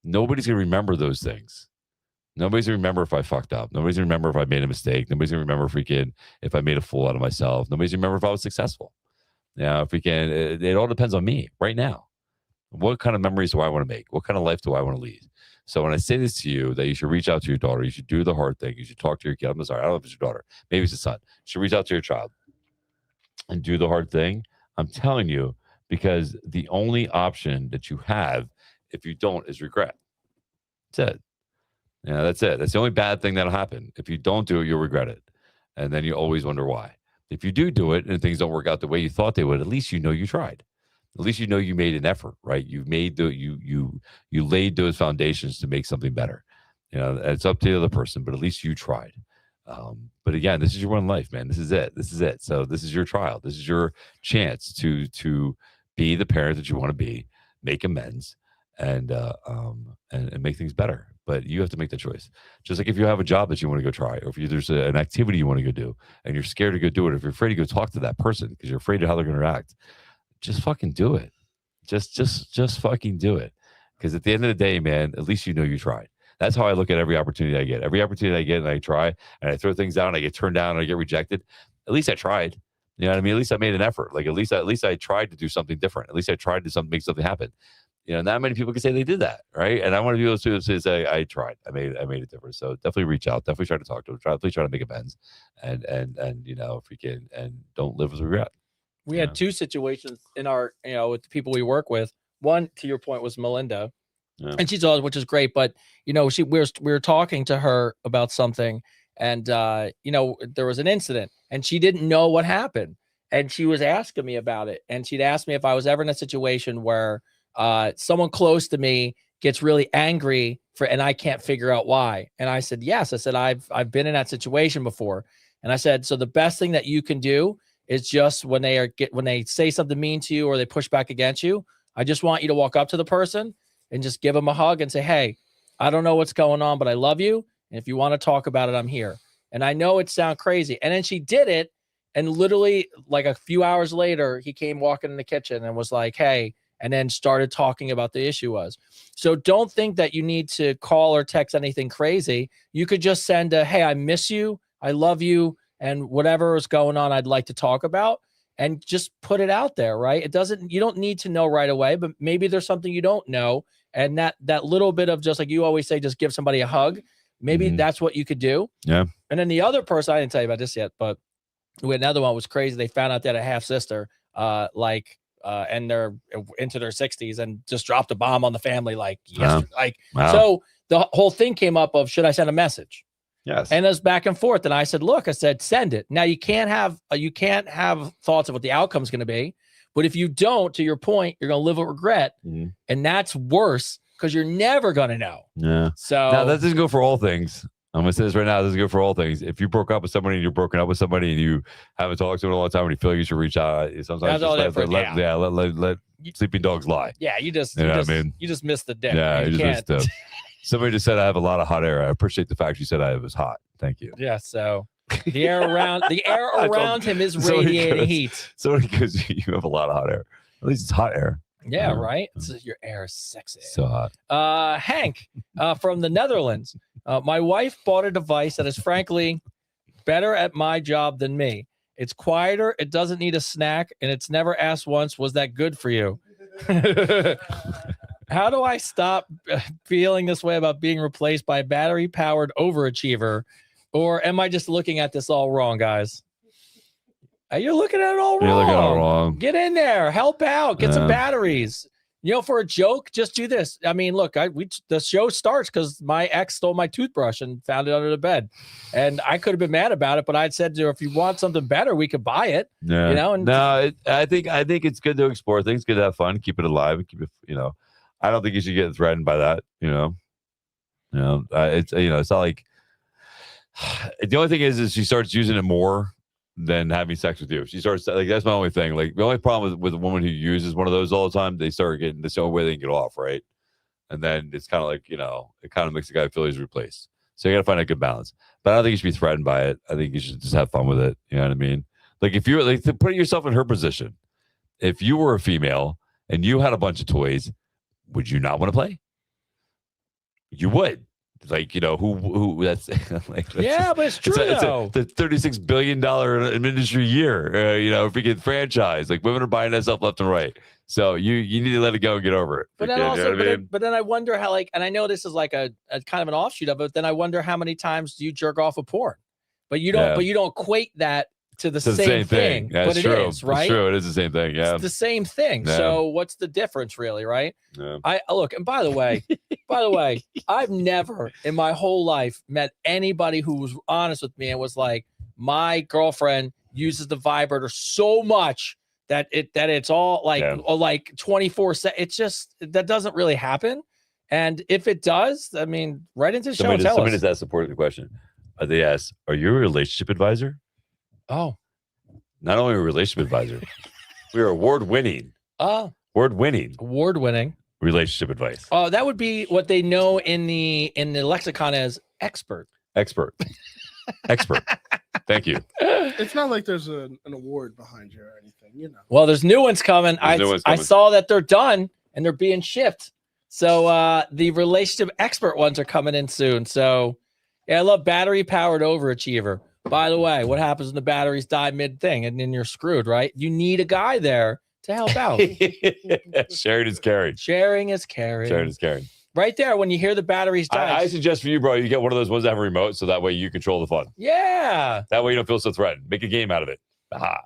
Nobody's going to remember those things. Nobody's going to remember if I fucked up. Nobody's going to remember if I made a mistake. Nobody's going to remember if I made a fool out of myself. Nobody's going to remember if I was successful. It all depends on me right now. What kind of memories do I want to make? What kind of life do I want to lead? So when I say this to you, that you should reach out to your daughter, you should do the hard thing. You should talk to your kid. I'm sorry, I don't know if it's your daughter. Maybe it's a son. You should reach out to your child and do the hard thing. I'm telling you, because the only option that you have if you don't is regret. That's it. That's it. That's the only bad thing that'll happen. If you don't do it, you'll regret it. And then you always wonder why. If you do it and things don't work out the way you thought they would, at least you know you tried. At least you know you made an effort, right? You made you laid those foundations to make something better. It's up to the other person, but at least you tried. But again, this is your one life, man. This is it. This is it. So this is your trial. This is your chance to be the parent that you want to be, make amends, and make things better. But you have to make the choice. Just like if you have a job that you want to go try, or if there's an activity you want to go do, and you're scared to go do it, if you're afraid to go talk to that person because you're afraid of how they're going to react, just fucking do it. Just fucking do it. Because at the end of the day, man, at least you know you tried. That's how I look at every opportunity I get. Every opportunity I get and I try and I throw things out and I get turned down and I get rejected. At least I tried. You know what I mean? At least I made an effort. Like at least I tried to do something different. At least I tried to make something happen. Not many people can say they did that, right? And I want to be able to say I tried. I made it different. So definitely reach out. Definitely try to talk to them. Please try to make amends. And if we can, and don't live with regret. We had two situations in our, with the people we work with. One, to your point, was Melinda. Yeah. And she's always, which is great, but we were talking to her about something, and there was an incident, and she didn't know what happened, and she was asking me about it, and she'd asked me if I was ever in a situation where someone close to me gets really angry and I can't figure out why. And I said, yes. I said, I've been in that situation before. And I said, so the best thing that you can do is just when they say something mean to you or they push back against you, I just want you to walk up to the person and just give them a hug and say, hey, I don't know what's going on, but I love you. And if you want to talk about it, I'm here. And I know it sounds crazy. And then she did it. And literally like a few hours later, he came walking in the kitchen and was like, hey, and then started talking about the issue was. So don't think that you need to call or text anything crazy. You could just send a, hey, I miss you. I love you. And whatever is going on, I'd like to talk about, and just put it out there, right? You don't need to know right away, but maybe there's something you don't know. And that little bit of, just like you always say, just give somebody a hug. Maybe that's what you could do. Yeah. And then the other person, I didn't tell you about this yet, but we had another one was crazy. They found out they had a half sister, and they're into their 60s, and just dropped a bomb on the family. So the whole thing came up of, should I send a message? Yes. And it was back and forth. And I said, look, I said, send it. Now you can't have thoughts of what the outcome is going to be. But if you don't, to your point, you're going to live with regret. And that's worse because you're never going to know. Yeah. So now that doesn't go for all things. I'm going to say this right now. This doesn't go for all things. If you broke up with somebody and you're broken up with somebody and you haven't talked to them in a long time and you feel like you should reach out, sometimes just let sleeping dogs lie. Yeah, you just missed the dick. Yeah, you can't. Somebody just said I have a lot of hot air. I appreciate the fact you said I was hot. Thank you. Yeah, so the air around him is radiating heat. Somebody goes, you have a lot of hot air. At least it's hot air. Yeah, right. Your air is sexy. So hot. Hank from the Netherlands. My wife bought a device that is frankly better at my job than me. It's quieter. It doesn't need a snack, and it's never asked once, was that good for you? How do I stop feeling this way about being replaced by a battery-powered overachiever? Or am I just looking at this all wrong, guys? You're looking at it all wrong. You're looking at it all wrong. Get in there. Help out. Get some batteries. For a joke, just do this. I mean, look, the show starts because my ex stole my toothbrush and found it under the bed. And I could have been mad about it, but I'd said to her, if you want something better, we could buy it. Yeah. I think it's good to explore things, good to have fun, keep it alive, and keep it, I don't think you should get threatened by that, it's not like the only thing is she starts using it more than having sex with you. She starts that's my only thing. Like the only problem with a woman who uses one of those all the time, they start getting this only way they can get off, right? And then it's kind of like, it kind of makes the guy feel he's replaced. So you got to find a good balance. But I don't think you should be threatened by it. I think you should just have fun with it. You know what I mean? Like if you're put yourself in her position. If you were a female and you had a bunch of toys, would you not want to play? You would. Who that's yeah, but it's true. It's a $36 billion industry year, freaking franchise. Like women are buying that stuff left and right. So you need to let it go and get over it. But then but then I wonder how, and I know this is like a kind of an offshoot of it, but then I wonder how many times do you jerk off with porn? But you don't, but you don't equate that to the same thing. That's but true. It is, right? It's true. It is the same thing. Yeah. It's the same thing. Yeah. So what's the difference really, right? Yeah. I look, and by the way, I've never in my whole life met anybody who was honest with me and was like, my girlfriend uses the vibrator so much that it's all like 24/7. It's just that doesn't really happen. And if it does, I mean, right into the show. Somebody just asked the question. They asked, "Are you a relationship advisor?" Oh, not only a relationship advisor, we are award-winning relationship advice. Oh, that would be what they know in the lexicon as expert. Expert. Thank you. It's not like there's an award behind you or anything, Well, there's new ones coming. I saw that they're done and they're being shipped. So the relationship expert ones are coming in soon. So yeah, I love battery-powered overachiever. By the way, what happens when the batteries die mid-thing and then you're screwed, right? You need a guy there to help out. Sharing is caring. Sharing is caring. Right there, when you hear the batteries die. I suggest for you, bro, you get one of those ones that have a remote so that way you control the fun. Yeah. That way you don't feel so threatened. Make a game out of it. I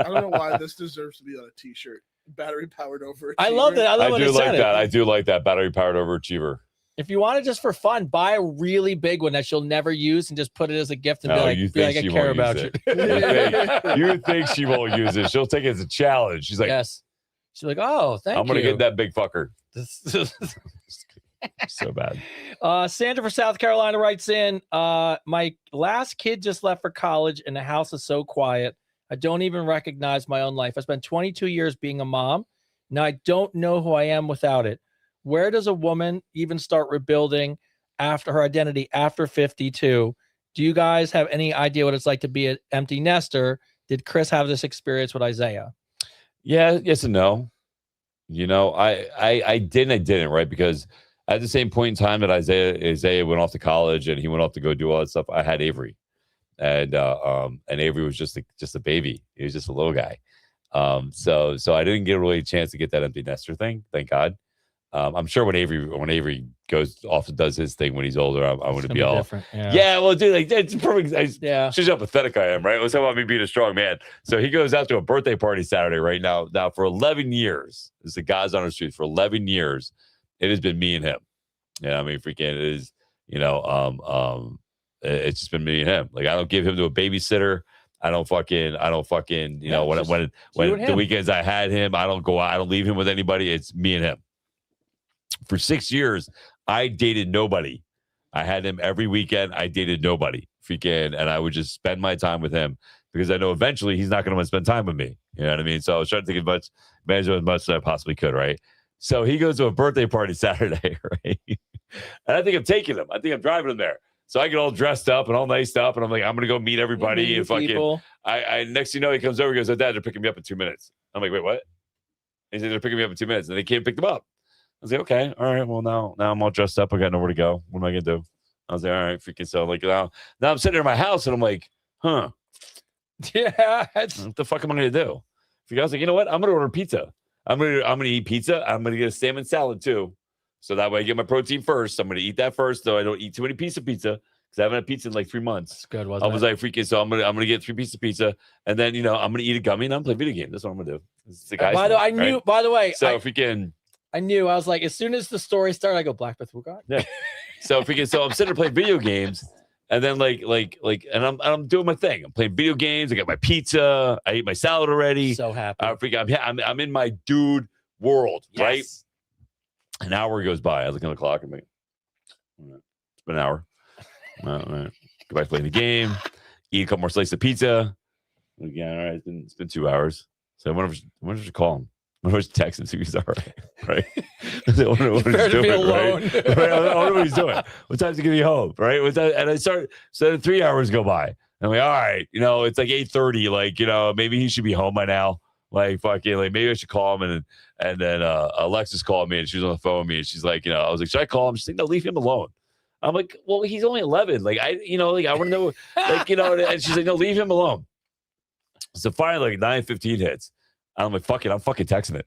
don't know why this deserves to be on a t-shirt. Battery-powered overachiever. I love that. I do like that. I do like that. Battery-powered overachiever. If you want it just for fun, buy a really big one that she'll never use and just put it as a gift and be like, I care about you. You think she won't use it. She'll take it as a challenge. She's like, yes. She's like, oh, thank you. I'm gonna get that big fucker. So bad. Sandra for South Carolina writes in, my last kid just left for college and the house is so quiet. I don't even recognize my own life. I spent 22 years being a mom. Now I don't know who I am without it. Where does a woman even start rebuilding after her identity after 52? Do you guys have any idea what it's like to be an empty nester? Did Chris have this experience with Isaiah? Yeah, yes and no. You know, I didn't, right? Because at the same point in time that Isaiah went off to college and he went off to go do all that stuff, I had Avery, and Avery was just a baby. He was just a little guy. So I didn't get really a chance to get that empty nester thing. Thank God. I'm sure when Avery goes off and does his thing when he's older, I'm going to be all different. yeah. Well, dude, like it's perfect. Yeah. She's how pathetic I am, right? Let's talk about me being a strong man. So he goes out to a birthday party Saturday, right? Now for 11 years, this is the guys on the street. For 11 years, it has been me and him. Yeah, I mean, freaking, it is. You know, it's just been me and him. Like I don't give him to a babysitter. I don't fucking. You know, when the weekends I had him, I don't go out. I don't leave him with anybody. It's me and him. For 6 years, I dated nobody. I had him every weekend. I dated nobody. Freaking, and I would just spend my time with him because I know eventually he's not going to want to spend time with me. You know what I mean? So I was trying to take advantage of as much as I possibly could, right? So he goes to a birthday party Saturday, right? And I think I'm taking him. I think I'm driving him there. So I get all dressed up and all niced up, and I'm like, I'm gonna go meet everybody. And fucking, I next thing you know, he comes over, he goes, "Oh, Dad, they're picking me up in 2 minutes." I'm like, "Wait, what?" He said, "They're picking me up in 2 minutes," and they came pick them up. I was like, "Okay, all right. Well, now I'm all dressed up. I got nowhere to go. What am I gonna do?" I was like, "All right, freaking." So like now I'm sitting in my house, and I'm like, "Huh? Yeah. What the fuck am I gonna do?" I was like, "You know what? I'm gonna order pizza. I'm gonna eat pizza. I'm gonna get a salmon salad too, so that way I get my protein first. I'm gonna eat that first, so I don't eat too many pieces of pizza because I haven't had pizza in like 3 months. That's good. I was like, freaking. So I'm gonna get 3 pieces of pizza, and then I'm gonna eat a gummy, and I'm gonna play video game. That's what I'm gonna do. The by the way, I knew. Right? By the way, So freaking. I knew. I was like, as soon as the story started, I go, Black Myth Wukong. Yeah. So freaking. So I'm sitting there playing video games, and then and I'm doing my thing. I'm playing video games. I got my pizza. I ate my salad already. So happy. I'm in my dude world, Yes. right? An hour goes by. I look at the clock and I'm like, it's been an hour. All right. Go back to playing the game. Eat a couple more slices of pizza. Again, all right. It's been 2 hours. So I wonder if you call him. I wonder if you text him see if he's all right. I wonder what he's doing. Alone. Right? I wonder what he's doing. What time's he gonna be home? Right? And I start. So 3 hours go by. And I'm like, all right, it's like 8:30. Like, maybe he should be home by now. Like fucking, like maybe I should call him. And then Alexis called me and she was on the phone with me and she's like, I was like, should I call him? She's like, no, leave him alone. I'm like, well, he's only 11. Like I want to know, like and she's like, no, leave him alone. So finally, like 9:15 hits. I'm like, fuck it, I'm fucking texting him.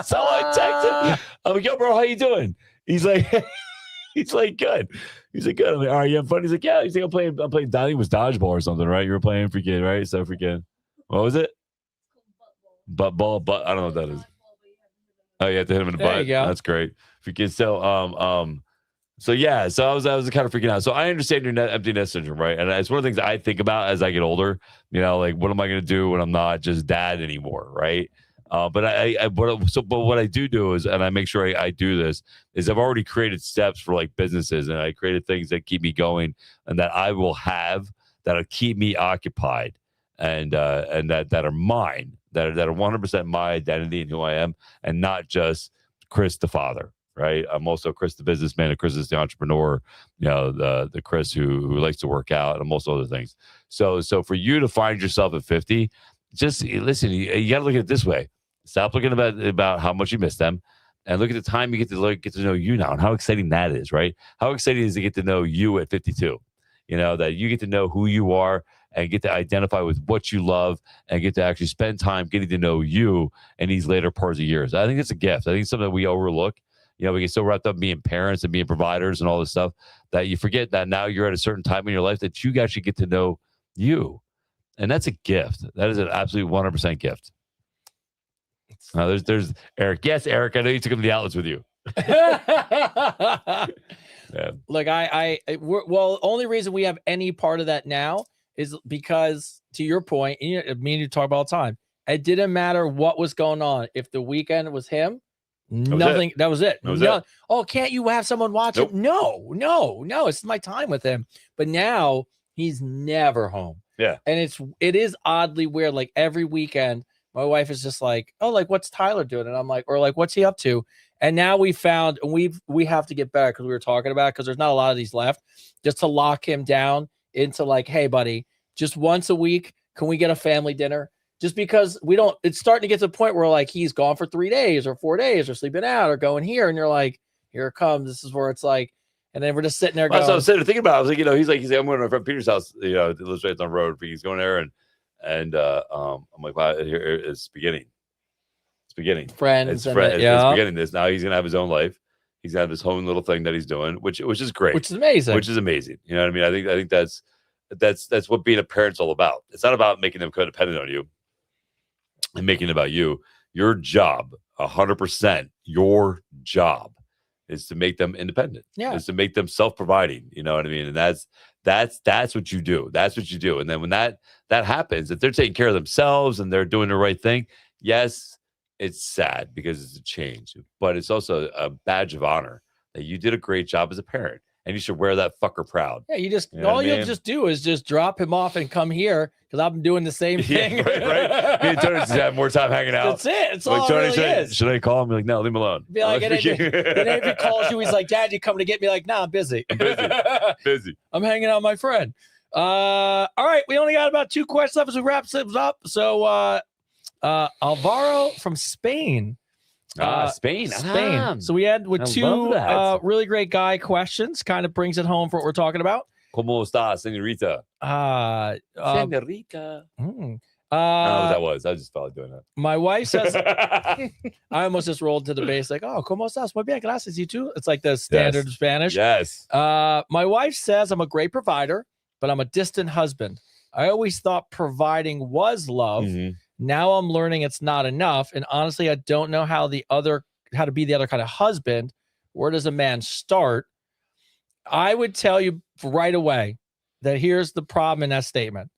So I text him. I'm like, yo, bro, how you doing? He's like, good. He's like, good. I'm like, all right, you having fun? He's like, yeah. He's like, I'm playing. I think it was dodgeball or something, right? You were playing freaking, right? So freaking, what was it? Butt ball. I don't know what that is. Oh, you have to hit him in the There butt. you go. That's great. Freaking. So yeah, so I was kind of freaking out. So I understand your empty nest syndrome, right? And it's one of the things I think about as I get older. Like what am I going to do when I'm not just dad anymore, right? But what I do is, and I make sure I do this, is I've already created steps for like businesses, and I created things that keep me going, and that I will have that'll keep me occupied, and that are mine, that are 100% my identity and who I am, and not just Chris the father. Right. I'm also Chris the businessman, and Chris is the entrepreneur, the Chris who likes to work out and most other things. So for you to find yourself at 50, just listen, you got to look at it this way. Stop looking about how much you miss them and look at the time you get to know you now and how exciting that is, right? How exciting is to get to know you at 52? That you get to know who you are and get to identify with what you love and get to actually spend time getting to know you in these later parts of years. I think it's a gift. I think it's something that we overlook. We get so wrapped up being parents and being providers and all this stuff that you forget that now you're at a certain time in your life that you actually get to know you. And that's a gift. That is an absolute 100% gift. Now there's Eric. Yes, Eric, I know you took him to the outlets with you. Yeah. Look, well, only reason we have any part of that now is because, to your point, and me and you talk about all the time, It didn't matter what was going on. If the weekend was him, was nothing. That was it. That was No- it. Oh, can't you have someone watch Nope. it? No. It's my time with him. But now he's never home. Yeah. And it is oddly weird. Like every weekend, my wife is just like, oh, like what's Tyler doing? And I'm like, or like, what's he up to? And now we found, and we have to get better because we were talking about it because there's not a lot of these left, just to lock him down into like, hey, buddy, just once a week, can we get a family dinner? Just because it's starting to get to the point where like he's gone for 3 days or 4 days or sleeping out or going here. And you're like, here it comes. This is where it's like, and then we're just sitting there Well, that's what I going, was sitting thinking about. I was like, he's like, I'm going to my friend Peter's house, it lives right down the road. He's going there and I'm like, wow, here it's beginning. It's beginning. friends. It's and it's yeah, beginning this. Now he's gonna have his own life. He's gonna have his own little thing that he's doing, which is great. which is amazing. Which is amazing. You know what I mean? I think that's what being a parent's all about. It's not about making them codependent on you and making it about you. Your job, 100%, your job is to make them independent. Yeah. Is to make them self-providing. You know what I mean? And that's what you do. That's what you do. And then when that happens, if they're taking care of themselves and they're doing the right thing, yes, it's sad because it's a change, but it's also a badge of honor that you did a great job as a parent, and you should wear that fucker proud. Yeah, you just You know all what I you'll mean? just do is just drop him off and come here because I'm doing the same thing. Yeah, right. Me and Tony just have more time hanging out. That's it. It's Like, all Tony, it really is. should I call him? Be like, no, leave him alone. Be like, and then if he calls you, he's like, Dad, you coming to get me? Like, nah, I'm busy. I'm busy. Busy. I'm hanging out with my friend. All right, we only got about 2 questions left as we wrap things up. So Alvaro from Spain. Spain. Spain. So we had with I 2 love that. really great guy questions. Kind of brings it home for what we're talking about. ¿Cómo está, señorita? Señorita. hmm. I don't know what that was. I just felt like doing that. My wife says, I almost just rolled to the base like, oh, ¿cómo estás? Muy bien, gracias. You too? It's like the standard Spanish. Yes. My wife says I'm a great provider, but I'm a distant husband. I always thought providing was love. Mhm. Now I'm learning it's not enough. And honestly, I don't know how to be the other kind of husband. Where does a man start? I would tell you right away that here's the problem in that statement.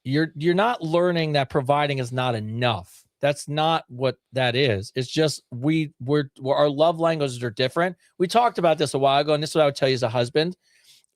You're not learning that providing is not enough. That's not what that is. It's just our love languages are different. We talked about this a while ago, and this is what I would tell you as a husband.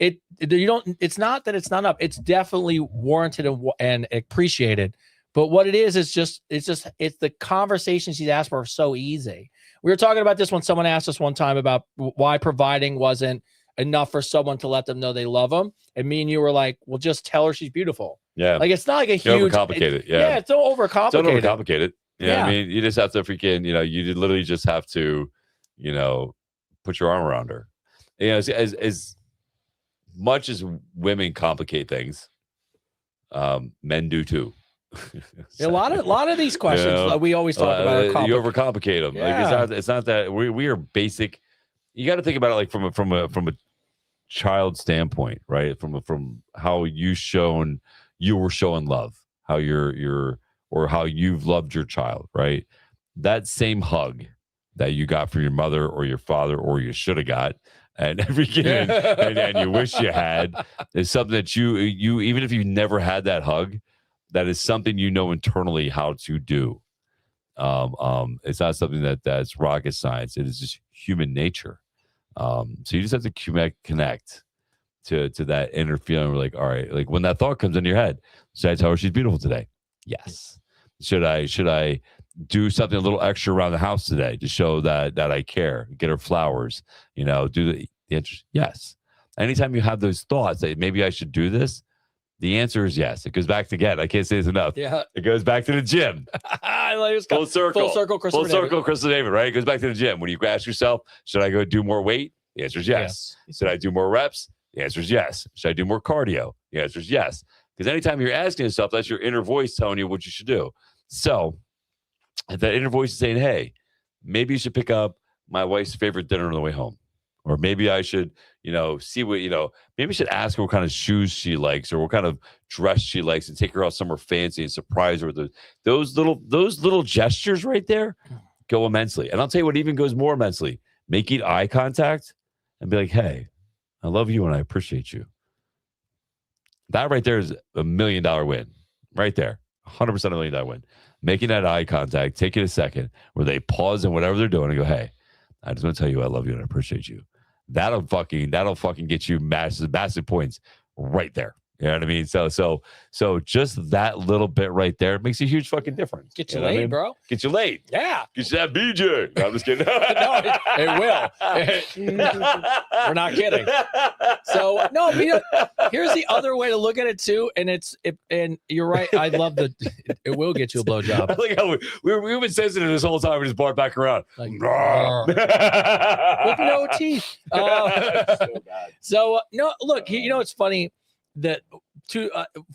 It's not that it's not enough. It's definitely warranted and appreciated. But what it is it's the conversations he's asked for are so easy. We were talking about this when someone asked us one time about why providing wasn't enough for someone to let them know they love them. And me and you were like, well, just tell her she's beautiful. Yeah. Like, it's not like a Don't huge. overcomplicate it. Yeah. Yeah, it's so overcomplicated. Don't overcomplicate it. You know what I Yeah. mean? You just have to freaking, you literally just have to, put your arm around her. As much as women complicate things, men do too. A lot of these questions Yeah. we always talk about. Are you complicated. overcomplicate them. Yeah. Like it's not that we are basic. You got to think about it like from a child standpoint, right? From how you were showing love, how or how you've loved your child, right? That same hug that you got from your mother or your father or you should have got and everything and you wish you had is something that you even if you never had that hug, that is something internally how to do. It's not something that's rocket science. It is just human nature. So you just have to connect to that inner feeling. We're like, all right, like when that thought comes in your head, should I tell her she's beautiful today? Yes. Should I do something a little extra around the house today to show that I care? Get her flowers, do the answer is yes. Anytime you have those thoughts that maybe I should do this, the answer is yes. It goes back to again. I can't say this enough. Yeah. It goes back to the gym. I like this guy. Full circle. Full circle, Christopher Full circle, David. Crystal David, right? It goes back to the gym. When you ask yourself, should I go do more weight? The answer is yes. Should I do more reps? The answer is yes. Should I do more cardio? The answer is yes. Because anytime you're asking yourself, that's your inner voice telling you what you should do. So if that inner voice is saying, hey, maybe you should pick up my wife's favorite dinner on the way home. Or maybe I should, see what, maybe I should ask her what kind of shoes she likes or what kind of dress she likes and take her out somewhere fancy and surprise her with those little gestures right there go immensely. And I'll tell you what even goes more immensely. Making eye contact and be like, hey, I love you and I appreciate you. That right there is $1 million win. Right there. 100% $1 million win. making that eye contact, taking a second where they pause and whatever they're doing and go, hey, I just want to tell you I love you and I appreciate you. That'll fucking get you massive points right there. You know what I mean? So just that little bit right there makes a huge fucking difference. Get you know what I laid, mean? bro. Get you laid. Yeah. Get you that BJ. No, I'm just kidding. No, it will. We're not kidding. So no, here's the other way to look at it too, and and you're right. I love it will get you a blowjob. I like how we've been sensitive this whole time. We just brought back around. Like, with with no teeth. So no, look, it's funny that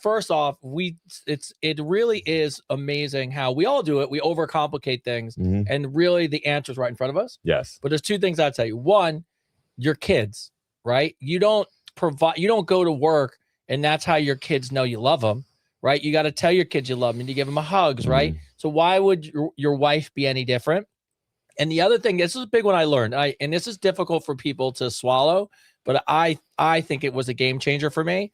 first off, it really is amazing how we all do it. We overcomplicate things, and really the answer's right in front of us. Yes. But there's two things I'd tell you. One, your kids, right? You don't go to work and that's how your kids know you love them, right? You got to tell your kids you love them and you give them hugs, right? So why would your wife be any different? And the other thing, this is a big one I learned, and this is difficult for people to swallow, but I think it was a game changer for me.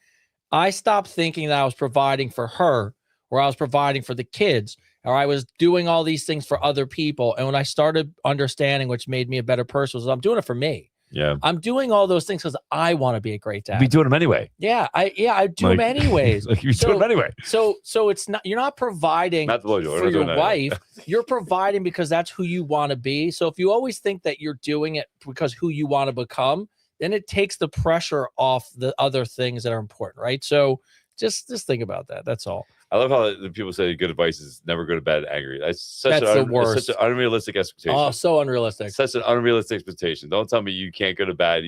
I stopped thinking that I was providing for her or I was providing for the kids or I was doing all these things for other people. And when I started understanding, which made me a better person, was I'm doing it for me. Yeah. I'm doing all those things because I want to be a great dad. Be doing them anyway. Yeah, I do them anyways. Like you do them anyway. So it's not, you're not providing Not the blowjob. for your wife. You're providing because that's who you want to be. So if you always think that you're doing it because who you want to become, then it takes the pressure off the other things that are important, right? So just think about that. That's all. I love how the people say good advice is never go to bed angry. That's the worst. It's such an unrealistic expectation. Oh, so unrealistic. Such an unrealistic expectation. Don't tell me you can't go to bed.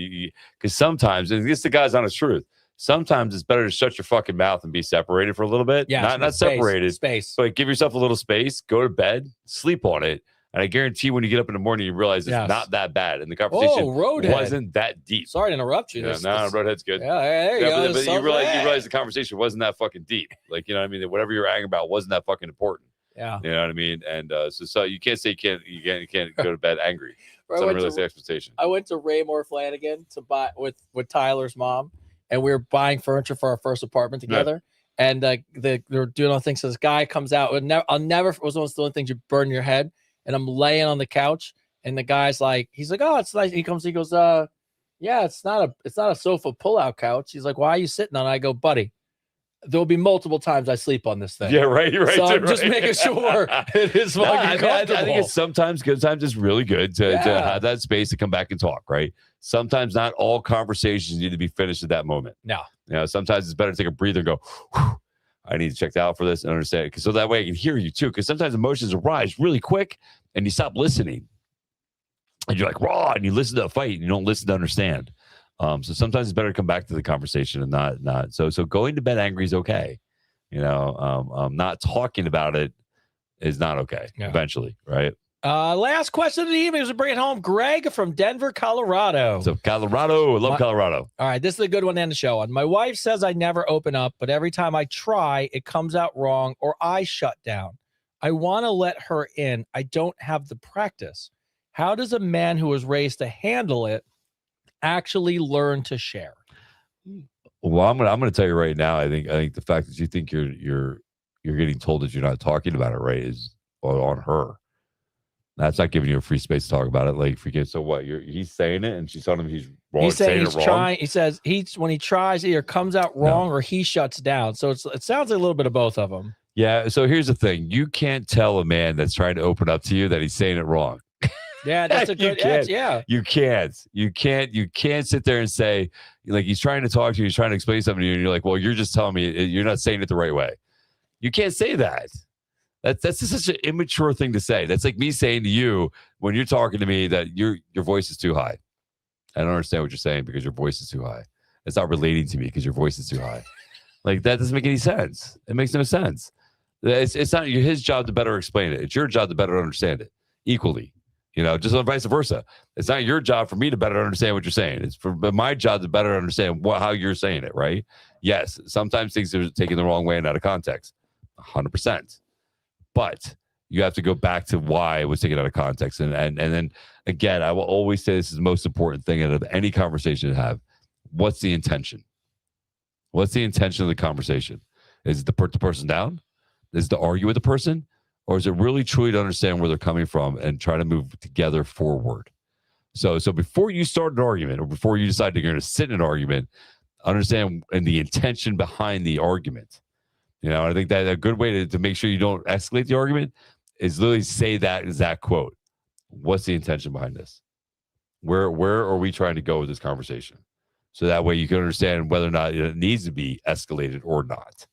Because sometimes, and this the guy's honest truth, sometimes it's better to shut your fucking mouth and be separated for a little bit. Yeah, not space, separated. Space. But give yourself a little space, go to bed, sleep on it. And I guarantee when you get up in the morning, you realize it's not that bad. And the conversation wasn't that deep. Sorry to interrupt you. No, Roadhead's good. Yeah, there you go. But you realize the conversation wasn't that fucking deep. Like, you know what I mean? That whatever you're angry about wasn't that fucking important. Yeah. You know what I mean? And so you can't say you can't go to bed angry. It's Right, unrealistic expectation. I went to Raymore Flanagan to buy with Tyler's mom, and we were buying furniture for our first apartment together. Yeah. And they were doing all things. So this guy comes out. I'll never. It was one of the things you burn in your head. And I'm laying on the couch, and the guy's like, he's like, oh, it's nice. He goes, yeah, it's not a sofa pull-out couch. He's like, why are you sitting on it? I go, buddy, there'll be multiple times I sleep on this thing. Yeah, right. So I'm just making sure it is fucking comfortable. I think it's sometimes good. Sometimes it's really good to have that space to come back and talk, right? Sometimes not all conversations need to be finished at that moment. No. Sometimes it's better to take a breather and go, whew, I need to check that out for this and understand it. So that way I can hear you too. Because sometimes emotions arise really quick and you stop listening. And you're like, raw, and you listen to a fight and you don't listen to understand. So sometimes it's better to come back to the conversation and not. So going to bed angry is okay. Not talking about it is not okay eventually, right? Last question of the evening is to bring it home. Greg from Denver, Colorado. So Colorado, I love Colorado. All right, this is a good one to end the show on. My wife says I never open up, but every time I try, it comes out wrong or I shut down. I want to let her in. I don't have the practice. How does a man who was raised to handle it actually learn to share? Well, I'm gonna tell you right now. I think the fact that you think you're getting told that you're not talking about it right is on her. That's not giving you a free space to talk about it. Like, forget. So what? He's saying it, and she's telling him he's wrong. He's saying he's it wrong. trying. He says when he tries, either comes out wrong or he shuts down. So it sounds like a little bit of both of them. Yeah. So here's the thing: you can't tell a man that's trying to open up to you that he's saying it wrong. Yeah, that's a good. Yeah, you can't sit there and say, like, he's trying to talk to you, he's trying to explain something to you, and you're like, well, you're just telling me you're not saying it the right way. You can't say that. That's just such an immature thing to say. That's like me saying to you when you're talking to me that your voice is too high. I don't understand what you're saying because your voice is too high. It's not relating to me because your voice is too high. Like, that doesn't make any sense. It makes no sense. It's not his job to better explain it. It's your job to better understand it equally. Just vice versa. It's not your job for me to better understand what you're saying. It's for my job to better understand how you're saying it, right? Yes, sometimes things are taken the wrong way and out of context, 100%. But you have to go back to why it was taken out of context. And then, again, I will always say this is the most important thing out of any conversation to have. What's the intention? What's the intention of the conversation? Is it to put the person down? Is it to argue with the person? or is it really truly to understand where they're coming from and try to move together forward? So before you start an argument or before you decide you're going to sit in an argument, understand and the intention behind the argument. I think that a good way to make sure you don't escalate the argument is literally say that exact quote. What's the intention behind this? Where are we trying to go with this conversation? So that way you can understand whether or not it needs to be escalated or not.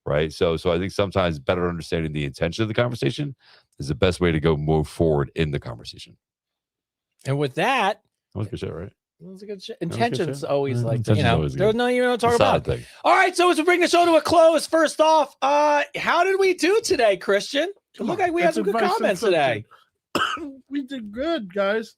Right. So I think sometimes better understanding the intention of the conversation is the best way to go move forward in the conversation. And with that, That was good shit, right? it was a good shit. was good Intentions shit. always Yeah, like, intentions always there's good. no, you know, talk It's a about. solid thing. All right. So as we bring the show to a close, first off, how did we do today, Christian? It looked like we had It's some good Advice comments Unfiltered. today. We did good, guys.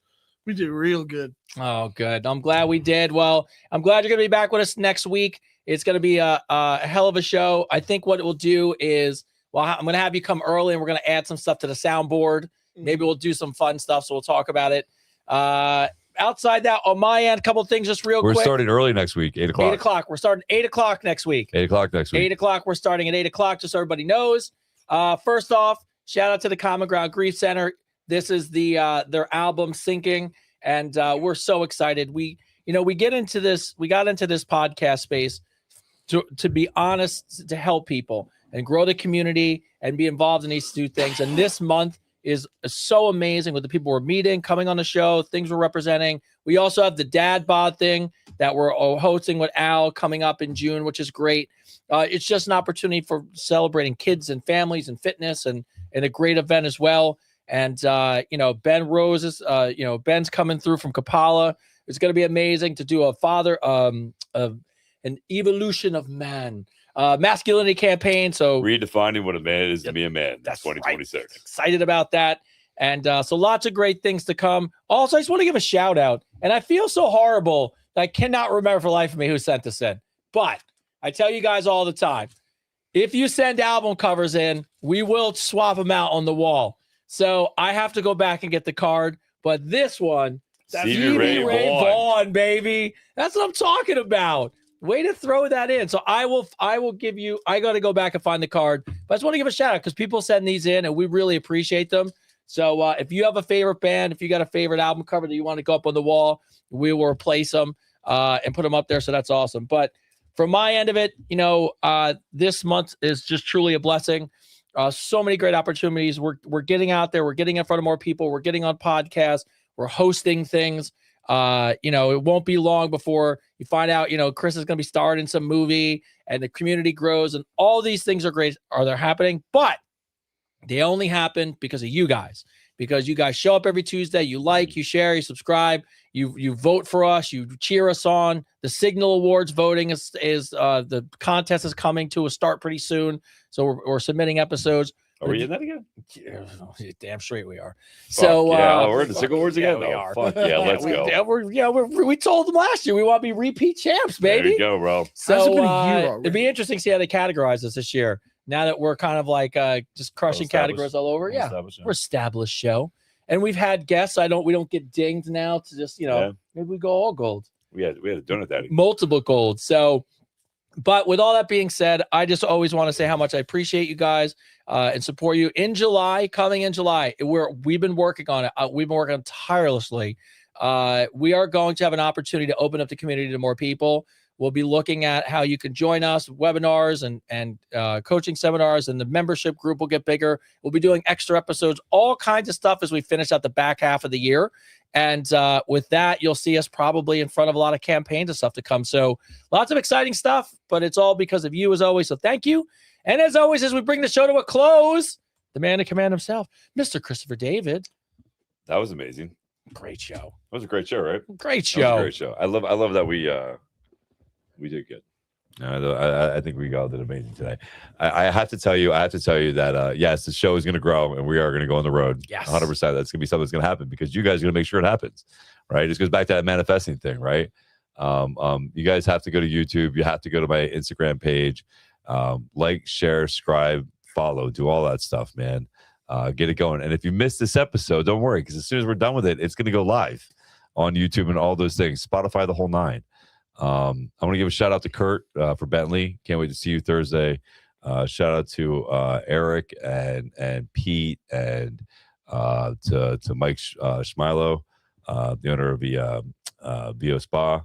We did real good. Oh, good. I'm glad we did. Well, I'm glad you're going to be back with us next week. It's going to be a hell of a show. I think what we'll do is, I'm going to have you come early and we're going to add some stuff to the soundboard. Maybe we'll do some fun stuff. So we'll talk about it. Outside that, on my end, a couple of things just real We're quick. starting early next week, 8 o'clock. 8 o'clock. We're starting 8 o'clock next week. 8 o'clock next week. 8 o'clock. We're starting at 8 o'clock, just so everybody knows. First off, shout out to the Common Ground Grief Center. This is their album Sinking, and we're so excited. We got into this podcast space to be honest, to help people and grow the community and be involved in these two things. And this month is so amazing with the people we're meeting, coming on the show, things we're representing. We also have the Dad Bod thing that we're hosting with Al coming up in June, which is great. It's just an opportunity for celebrating kids and families and fitness and a great event as well. And, Ben Rose is, Ben's coming through from Kapala. It's going to be amazing to do an evolution of man, masculinity campaign. So Redefining what a man is to be a man. That's 2026. excited about that. And so lots of great things to come. Also, I just want to give a shout out. And I feel so horrible that I cannot remember for the life of me who sent this in. But I tell you guys all the time, if you send album covers in, we will swap them out on the wall. So I have to go back and get the card. But this one, Stevie Ray Vaughan, baby. That's what I'm talking about. Way to throw that in. So I will give you, I got to go back and find the card. But I just want to give a shout out because people send these in and we really appreciate them. So if you have a favorite band, if you got a favorite album cover that you want to go up on the wall, we will replace them and put them up there. So that's awesome. But from my end of it, this month is just truly a blessing. So many great opportunities. We're getting out there. We're getting in front of more people. We're getting on podcasts. We're hosting things. It won't be long before you find out, Chris is going to be starring in some movie and the community grows and all these things are great. They're happening, but they only happen because of you guys, because you guys show up every Tuesday. You like, you share, you subscribe, you vote for us, you cheer us on. The Signal Awards voting is the contest is coming to a start pretty soon. So we're submitting episodes. Are we in that again? Yeah, damn straight we are. So we're in the Signal Awards again. we Oh, are. fuck yeah, let's go. We told them last year we want to be repeat champs, baby. There you go, bro. How's it So been a year already? it'd be interesting to see how they categorize us this year. Now that we're kind of like just crushing established. categories all over. Yeah, Established, we're established show, and we've had guests. We don't get dinged now to just Yeah. maybe we go all gold, We had a donut daddy. multiple gold. So, but with all that being said, I just always want to say how much I appreciate you guys and support you. Coming in July, we've been working on it. We've been working tirelessly. We are going to have an opportunity to open up the community to more people. We'll be looking at how you can join us, webinars and coaching seminars, and the membership group will get bigger. We'll be doing extra episodes, all kinds of stuff as we finish out the back half of the year. And with that, you'll see us probably in front of a lot of campaigns and stuff to come. So lots of exciting stuff, but it's all because of you as always. So thank you. And as always, as we bring the show to a close, the man in command himself, Mr. Christopher David. That was amazing. Great show. That was a great show, right? Great That was a show. great show. I love that we did good. I think we all did amazing today. I have to tell you that yes, the show is going to grow and we are going to go on the road. Yes. 100%. That's going to be something that's going to happen because you guys are going to make sure it happens, right? It just goes back to that manifesting thing, right? You guys have to go to YouTube. You have to go to my Instagram page, like, share, subscribe, follow, do all that stuff, man. Get it going. And if you missed this episode, don't worry, because as soon as we're done with it, it's going to go live on YouTube and all those things, Spotify, the whole nine. I want to give a shout out to Kurt for Bentley. Can't wait to see you Thursday. Shout out to Eric and Pete and to Mike Schmilo, the owner of the VO Spa.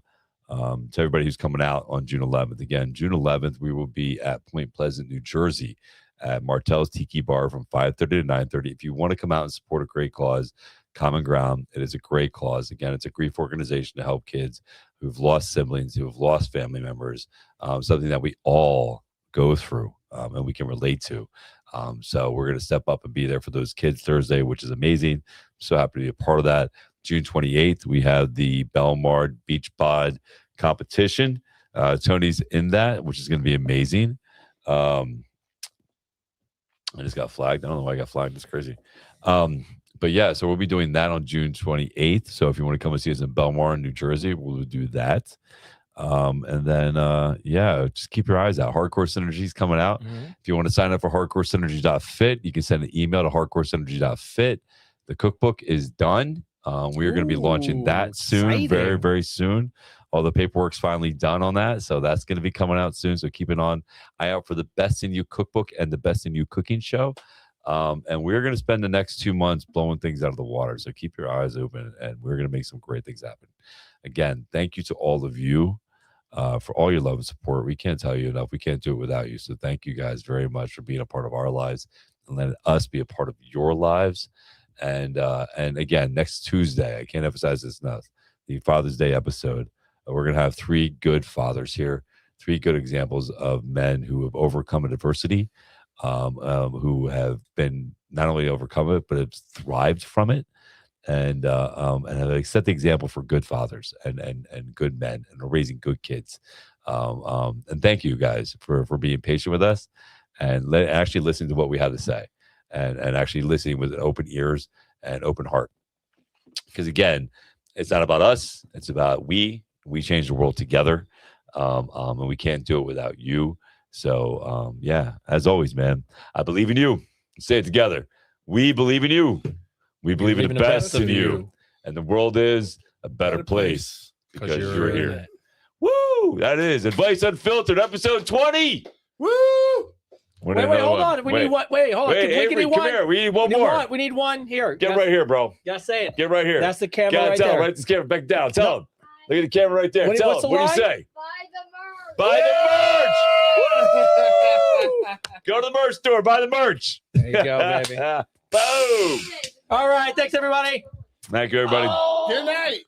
To everybody who's coming out on June 11th. Again, June 11th, we will be at Point Pleasant, New Jersey, at Martell's Tiki Bar from 5:30 to 9:30. If you want to come out and support a great cause, Common Ground, it is a great cause. Again, it's a grief organization to help kids who've lost siblings, who have lost family members, something that we all go through and we can relate to. So we're going to step up and be there for those kids Thursday, which is amazing. I'm so happy to be a part of that. June 28th, we have the Belmar Beach Bod competition. Tony's in that, which is going to be amazing. I just got flagged. I don't know why I got flagged. It's crazy. But yeah, so we'll be doing that on June 28th. So if you want to come and see us in Belmar, New Jersey, we'll do that. And then, yeah, just keep your eyes out. Hardcore Synergy's coming out. If you want to sign up for hardcoresynergy.fit, you can send an email to hardcoresynergy.fit. The cookbook is done. We are going to be launching that soon, exciting. very, very soon. All the paperwork's finally done on that. So that's going to be coming out soon. So keep an eye out for the Best in You cookbook and the Best in You cooking show. And we're going to spend the next 2 months blowing things out of the water. So keep your eyes open and we're going to make some great things happen. Again, thank you to all of you for all your love and support. We can't tell you enough. We can't do it without you. So thank you guys very much for being a part of our lives and letting us be a part of your lives. And again, next Tuesday, I can't emphasize this enough, the Father's Day episode, we're going to have 3 good fathers here, 3 good examples of men who have overcome adversity, who have been not only overcome it, but have thrived from it, and have set the example for good fathers and good men and are raising good kids. And thank you guys for being patient with us and actually listening to what we have to say. And actually listening with open ears and open heart. Because again, it's not about us. It's about we change the world together. And we can't do it without you. So yeah, as always, man, I believe in you. Say it together. We believe in you. We believe in the best in you. And the world is a better place because you're in here. it. Woo! That is Advice Unfiltered, episode 20. Woo! Wait, hold on. We need one. Wait, hold on. Wait, We Avery, need come one. here. We need one more. We need one here. Get right here, bro. Gotta say it. Get right here. That's the camera Gotta right tell him, there. right this camera back down. Tell him. Look at the camera right there. What's Tell him. the What do you line? say? Buy the merch. Buy the merch. Woo! Go to the merch store. Buy the merch. There you go, baby. Boom. All right. Thanks, everybody. Thank you, everybody. Good night.